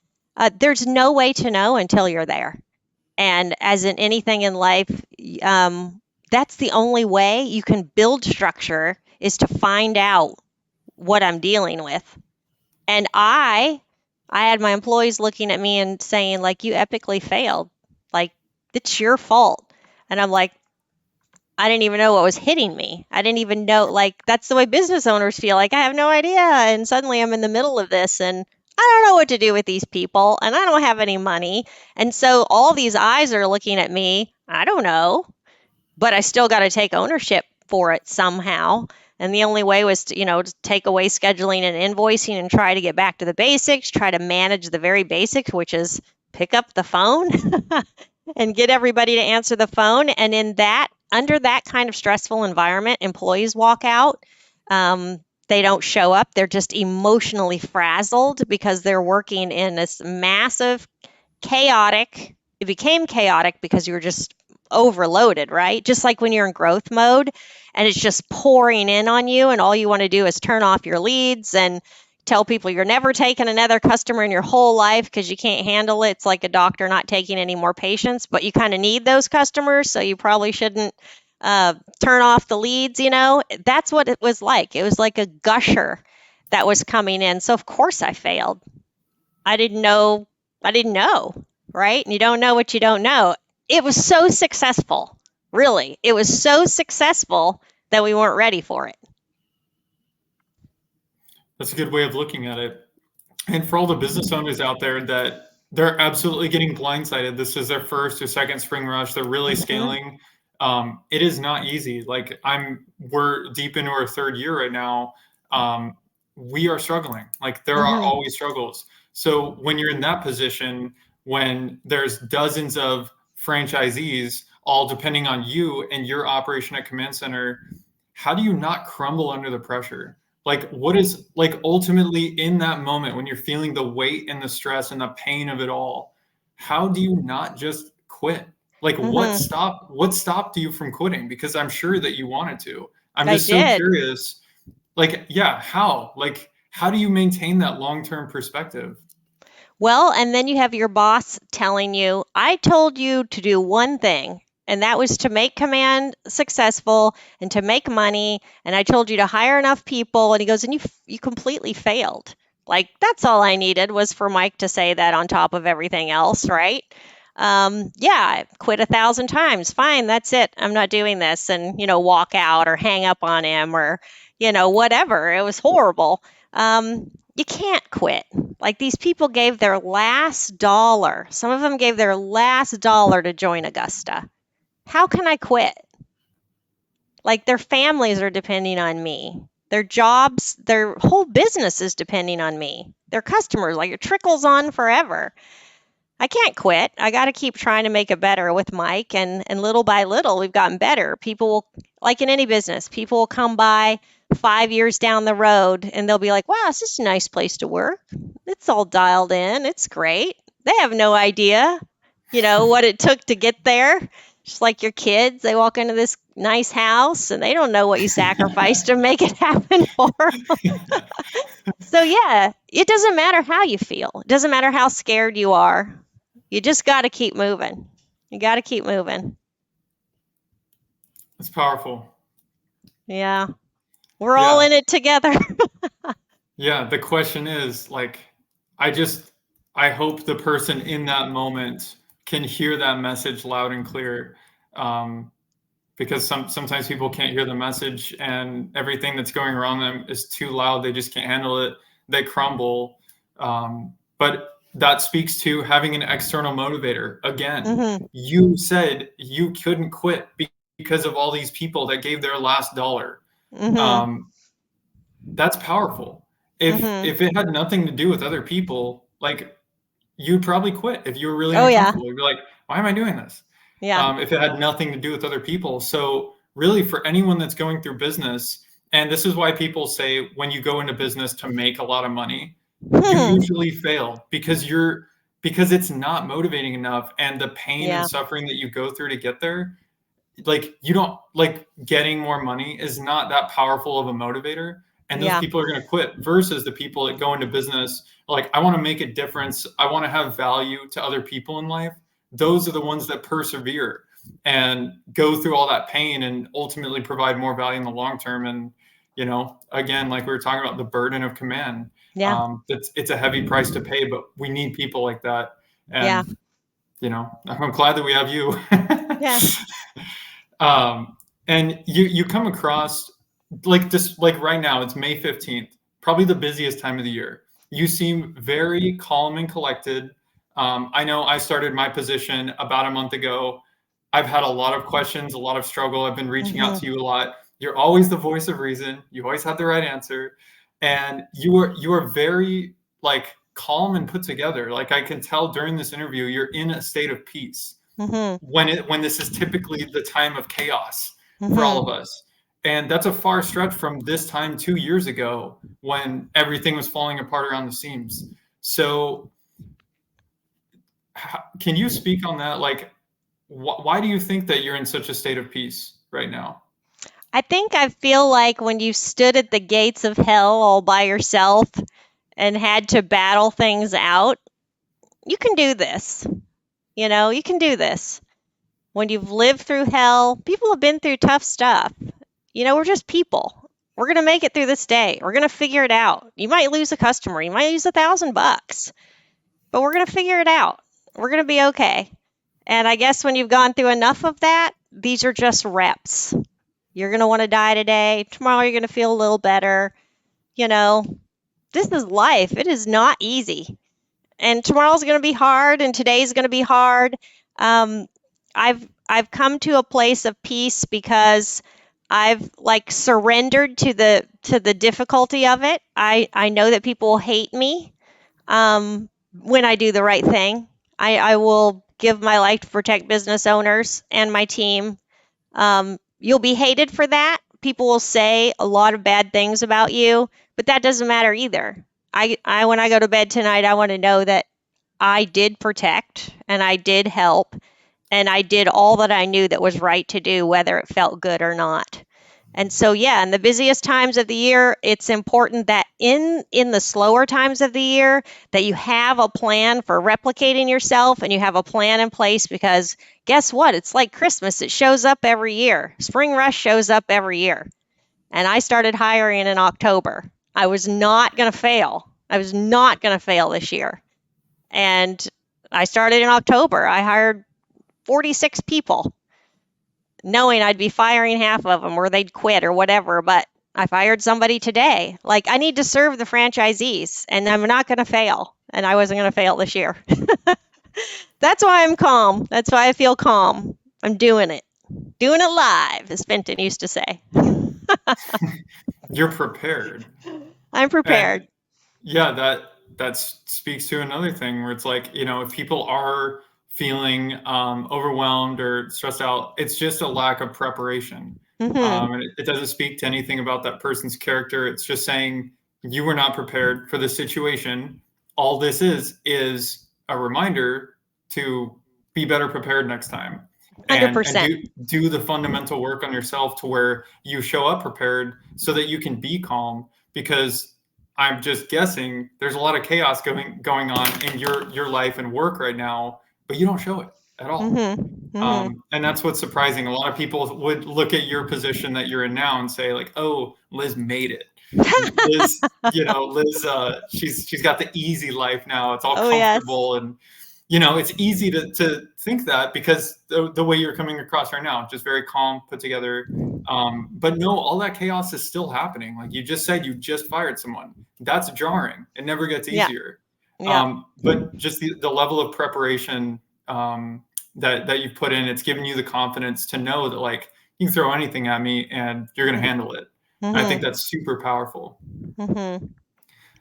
There's no way to know until you're there. And as in anything in life, that's the only way you can build structure is to find out what I'm dealing with. And I had my employees looking at me and saying, like, you epically failed. Like, it's your fault. And I'm like, I didn't even know what was hitting me. I didn't even know, like, that's the way business owners feel. Like, I have no idea. And suddenly I'm in the middle of this and I don't know what to do with these people and I don't have any money. And so all these eyes are looking at me. I don't know, but I still got to take ownership for it somehow. And the only way was to, to take away scheduling and invoicing and try to get back to the basics, try to manage the very basics, which is pick up the phone and get everybody to answer the phone. And under that kind of stressful environment, employees walk out. They don't show up. They're just emotionally frazzled because they're working in this massive, chaotic. It became chaotic because you were just overloaded, right? Just like when you're in growth mode and it's just pouring in on you, and all you want to do is turn off your leads and tell people you're never taking another customer in your whole life because you can't handle it. It's like a doctor not taking any more patients, but you kind of need those customers, so you probably shouldn't turn off the leads. That's what it was like. It was like a gusher that was coming in. So, of course, I failed. I didn't know. I didn't know, right? And you don't know what you don't know. It was so successful, really. It was so successful that we weren't ready for it. That's a good way of looking at it. And for all the business owners out there that they're absolutely getting blindsided, this is their first or second spring rush. They're really Mm-hmm. scaling. It is not easy. Like we're deep into our third year right now. We are struggling. Like there are Mm-hmm. always struggles. So when you're in that position, when there's dozens of franchisees, all depending on you and your operation at Command Center, how do you not crumble under the pressure? Like what is like ultimately in that moment when you're feeling the weight and the stress and the pain of it all, how do you not just quit? Like Mm-hmm. what stopped you from quitting? Because I'm sure that you wanted to. I'm I just so did. curious. Like, yeah, how? Like how do you maintain that long-term perspective? Well, and then you have your boss telling you, I told you to do one thing, and that was to make Command successful and to make money. And I told you to hire enough people. And he goes, and you completely failed. Like, that's all I needed was for Mike to say that on top of everything else, right? Yeah, I quit 1,000 times. Fine, that's it. I'm not doing this. And, walk out or hang up on him or, whatever. It was horrible. You can't quit. Like these people gave their last dollar. Some of them gave their last dollar to join Augusta. How can I quit? Like their families are depending on me. Their jobs, their whole business is depending on me. Their customers, like it trickles on forever. I can't quit. I got to keep trying to make it better with Mike. And little by little, we've gotten better. People will, like in any business, people will come by 5 years down the road and they'll be like, wow, this is a nice place to work. It's all dialed in. It's great. They have no idea, what it took to get there. Just like your kids, they walk into this nice house and they don't know what you sacrificed to make it happen for them. So, yeah, it doesn't matter how you feel, it doesn't matter how scared you are. You just got to keep moving. You got to keep moving. It's powerful. Yeah. We're all Yeah. in it together. Yeah, the question is like, I just, I hope the person in that moment can hear that message loud and clear. Um, because sometimes people can't hear the message and everything that's going around them is too loud. They just can't handle it. They crumble. But that speaks to having an external motivator. Again, Mhm. you said you couldn't quit because of all these people that gave their last dollar. Mhm. Um, that's powerful. Mhm. If it had nothing to do with other people, like you'd probably quit if you were really Oh yeah. uncomfortable. You'd be like, why am I doing this? Yeah. If it had nothing to do with other people. So really for anyone that's going through business, and this is why people say when you go into business to make a lot of money, you usually fail because it's not motivating enough, and the pain and Yeah. suffering that you go through to get there, like you don't like getting more money is not that powerful of a motivator, and those Yeah. people are going to quit versus the people that go into business like, I want to make a difference, I want to have value to other people in life. Those are the ones that persevere and go through all that pain and ultimately provide more value in the long term. And again, like we were talking about, the burden of command, Yeah. it's a heavy price to pay, but we need people like that. Yeah. And I'm glad that we have you. Yes. um, and you come across, like, just like right now, it's May 15th, probably the busiest time of the year. You seem very calm and collected. I know I started my position about a month ago. I've had a lot of questions, a lot of struggle. I've been reaching out Hmm. to you a lot. You're always the voice of reason. You always have the right answer, and you are very, like, calm and put together. Like, I can tell during this interview, you're in a state of peace Hmm. when this is typically the time of chaos for all of Hmm. us. And that's a far stretch from this time 2 years ago when everything was falling apart around the seams. So, can you speak on that? Like, why do you think that you're in such a state of peace right now? I think I feel like when you stood at the gates of hell all by yourself and had to battle things out, you can do this. You can do this. When you've lived through hell, people have been through tough stuff. We're just people. We're going to make it through this day. We're going to figure it out. You might lose a customer. You might lose $1,000, but we're going to figure it out. We're going to be okay. And I guess when you've gone through enough of that, these are just reps. You're going to want to die today. Tomorrow, you're going to feel a little better. You know, this is life. It is not easy. And tomorrow's going to be hard, and today's going to be hard. Um, I've come to a place of peace because I've like surrendered to the difficulty of it. I know that people will hate me when I do the right thing. I will give my life to protect business owners and my team. You'll be hated for that. People will say a lot of bad things about you, but that doesn't matter either. I when I go to bed tonight, I want to know that I did protect and I did help and I did all that I knew that was right to do, whether it felt good or not. And so, yeah, in the busiest times of the year, it's important that in the slower times of the year, that you have a plan for replicating yourself and you have a plan in place because guess what? It's like Christmas. It shows up every year. Spring rush shows up every year. And I started hiring in October. I was not going to fail. I was not going to fail this year. And I started in October. I hired 46 people, knowing I'd be firing half of them or they'd quit or whatever. But I fired somebody today. Like, I need to serve the franchisees and I'm not going to fail. And I wasn't going to fail this year. That's why I'm calm. That's why I feel calm. I'm doing it. Doing it live, as Fenton used to say. You're prepared. I'm And prepared. yeah, that speaks to another thing where it's like, if people are feeling overwhelmed or stressed out, it's just a lack of preparation. Mm-hmm. And it doesn't speak to anything about that person's character. It's just saying you were not prepared for the situation. All this is a reminder to be better prepared next time, and 100%. do the fundamental work on yourself to where you show up prepared so that you can be calm. Because I'm just guessing there's a lot of chaos going on in your life and work right now, but you don't show it at all. Mm-hmm. Mm-hmm. And that's what's surprising. A lot of people would look at your position that you're in now and say, like, "Oh, Liz made it. Liz, Liz, she's got the easy life now. It's all Oh, yes. comfortable." And it's easy to think that because the way you're coming across right now, just very calm, put together. But no, all that chaos is still happening. Like you just said, you just fired someone. That's jarring. It never gets Yeah. easier. Yeah. But just the level of preparation that you've put in, it's given you the confidence to know that, like, you can throw anything at me and you're going to handle it. And I think Mm-hmm. that's super powerful. Mm-hmm.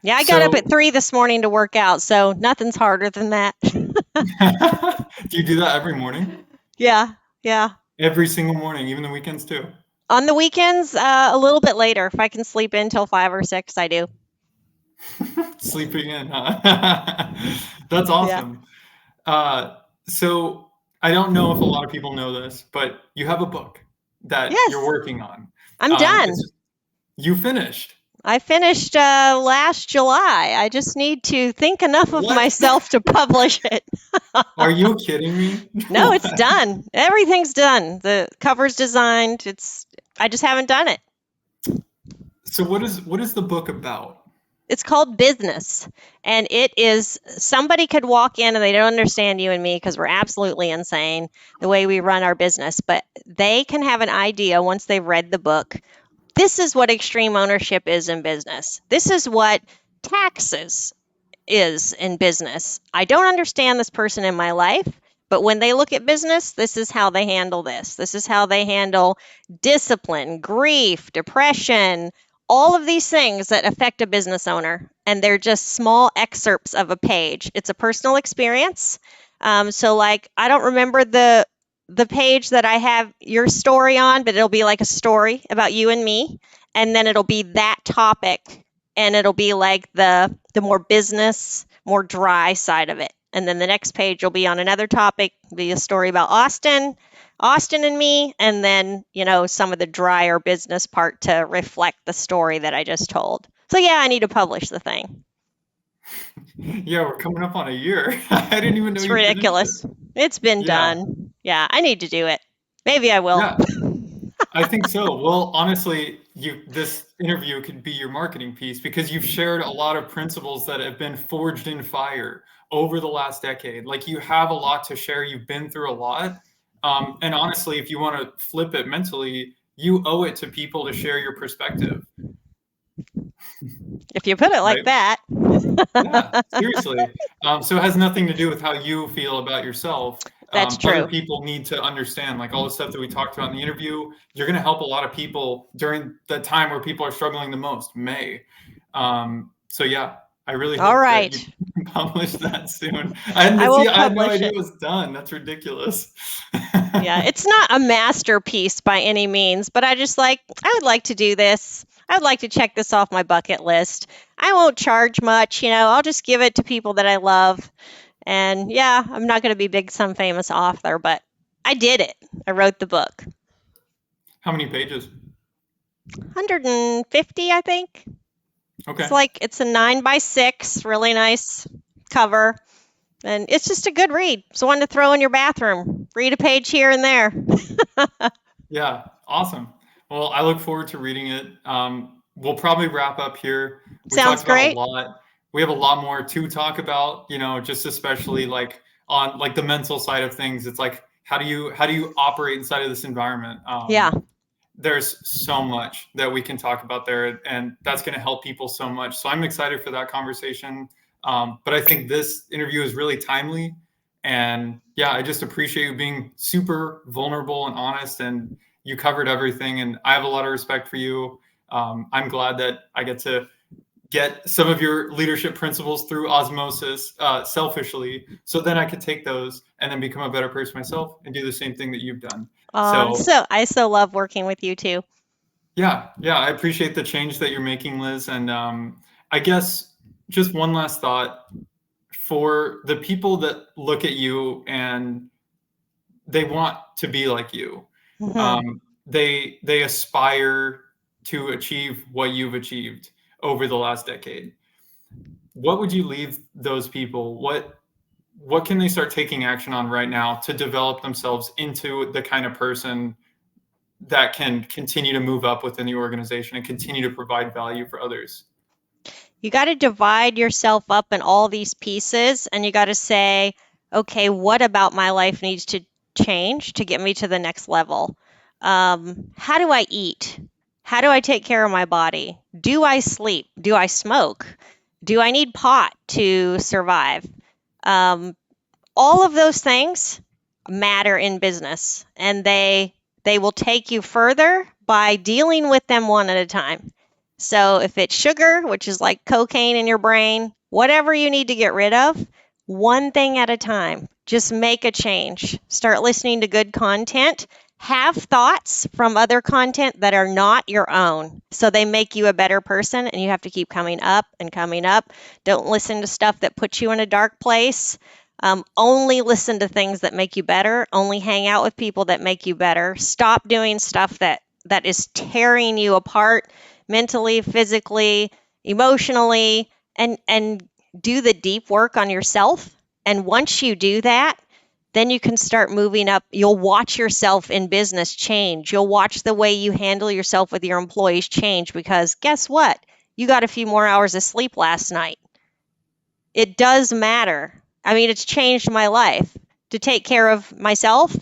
Yeah, I got up at So, 3 this morning to work out, so nothing's harder than that. do you do that every morning? Yeah. Yeah. Every single morning, even the weekends too? On the weekends, a little bit later. If I can sleep in till 5 or 6, I do. Sleeping in, huh? That's Yeah. awesome. Uh, so I don't know if a lot of people know this, but you have a book that you're Yes, working on. I'm done. It's you finished. I finished last July. I just need to think enough of What? myself to publish it. Are you kidding me? No, it's done. Everything's done. The cover's designed. I just haven't done it. So what is the book about? It's called Business. And it is somebody could walk in and they don't understand you and me because we're absolutely insane the way we run our business, but they can have an idea once they've read the book. This is what extreme ownership is in business. This is what taxes is in business. I don't understand this person in my life, but when they look at business, this is how they handle this. This is how they handle discipline, grief, depression, all of these things that affect a business owner. And they're just small excerpts of a page. It's a personal experience. So, like, I don't remember the page that I have your story on, but it'll be like a story about you and me, and then it'll be that topic, and it'll be like the more business, more dry side of it. And then the next page will be on another topic, be a story about Austin and me, and then, some of the drier business part to reflect the story that I just told. So yeah, I need to publish the thing. Yeah, we're coming up on a year. I didn't even know It's you finished it. ridiculous. It's been Yeah. done. Yeah, I need to do it. Maybe I will. Yeah. I think so. Well, honestly, this interview could be your marketing piece because you've shared a lot of principles that have been forged in fire over the last decade. Like you have a lot to share. You've been through a lot. And honestly, if you want to flip it mentally, you owe it to people to share your perspective, If you put it like right? that. Yeah, seriously. So it has nothing to do with how you feel about yourself. That's Other true. people need to understand, like all the stuff that we talked about in the interview. You're going to help a lot of people during the time where people are struggling the most, May. So yeah, I really All hope that right. you publish that soon. I hadn't I will see. I had no publish idea it. it was done. That's ridiculous. Yeah, it's not a masterpiece by any means, but I would like to do this. I would like to check this off my bucket list. I won't charge much, I'll just give it to people that I love. And yeah, I'm not going to be big some famous author, but I did it. I wrote the book. How many pages? 150, I think. Okay. It's a 9 by 6, really nice cover. And it's just a good read. It's one to throw in your bathroom. Read a page here and there. Yeah, awesome. Well, I look forward to reading it. We'll probably wrap up here. We Sounds talked about a great. lot. We have a lot more to talk about, just especially like on like the mental side of things. It's like how do you operate inside of this environment? Yeah. There's so much that we can talk about there, and that's going to help people so much. So I'm excited for that conversation. But I think this interview is really timely. And yeah, I just appreciate you being super vulnerable and honest, and you covered everything. And I have a lot of respect for you. I'm glad that I get some of your leadership principles through osmosis, selfishly, so then I could take those and then become a better person myself and do the same thing that you've done. So I so love working with you too. yeah, I appreciate the change that you're making, Liz. And I guess just one last thought for the people that look at you and they want to be like you. Hmm. They aspire to achieve what you've achieved over the last decade. What would you leave those people? What can they start taking action on right now to develop themselves into the kind of person that can continue to move up within the organization and continue to provide value for others? You got to divide yourself up in all these pieces, and you got to say, okay, what about my life needs to change to get me to the next level? How do I eat? How do I take care of my body? Do I sleep? Do I smoke? Do I need pot to survive? Um, all of those things matter in business, and they will take you further by dealing with them one at a time. So if it's sugar, which is like cocaine in your brain, whatever you need to get rid of, one thing at a time. Just make a change. Start listening to good content Have thoughts from other content that are not your own. So they make you a better person, and you have to keep coming up and coming up. Don't listen to stuff that puts you in a dark place. Only listen to things that make you better. Only hang out with people that make you better. Stop doing stuff that is tearing you apart mentally, physically, emotionally, and do the deep work on yourself. And once you do that, then you can start moving up. You'll watch yourself in business change. You'll watch the way you handle yourself with your employees change, because guess what? You got a few more hours of sleep last night. It does matter. I mean, it's changed my life to take care of myself.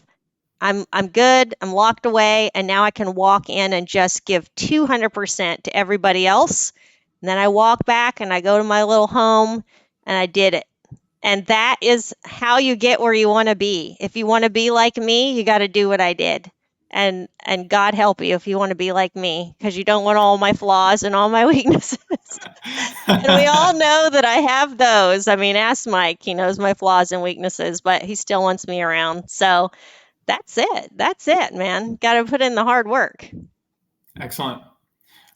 I'm good. I'm locked away, and now I can walk in and just give 200% to everybody else. And then I walk back and I go to my little home and I did it. And that is how you get where you want to be. If you want to be like me, you got to do what I did. And God help you if you want to be like me, because you don't want all my flaws and all my weaknesses. And we all know that I have those. I mean, ask Mike. He knows my flaws and weaknesses, but he still wants me around. So that's it. That's it, man. Got to put in the hard work. Excellent.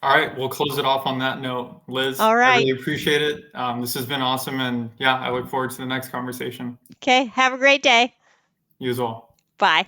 All right, we'll close it off on that note. Liz, All I right. really appreciate it. This has been awesome. And yeah, I look forward to the next conversation. Okay. Have a great day. You as well. Bye.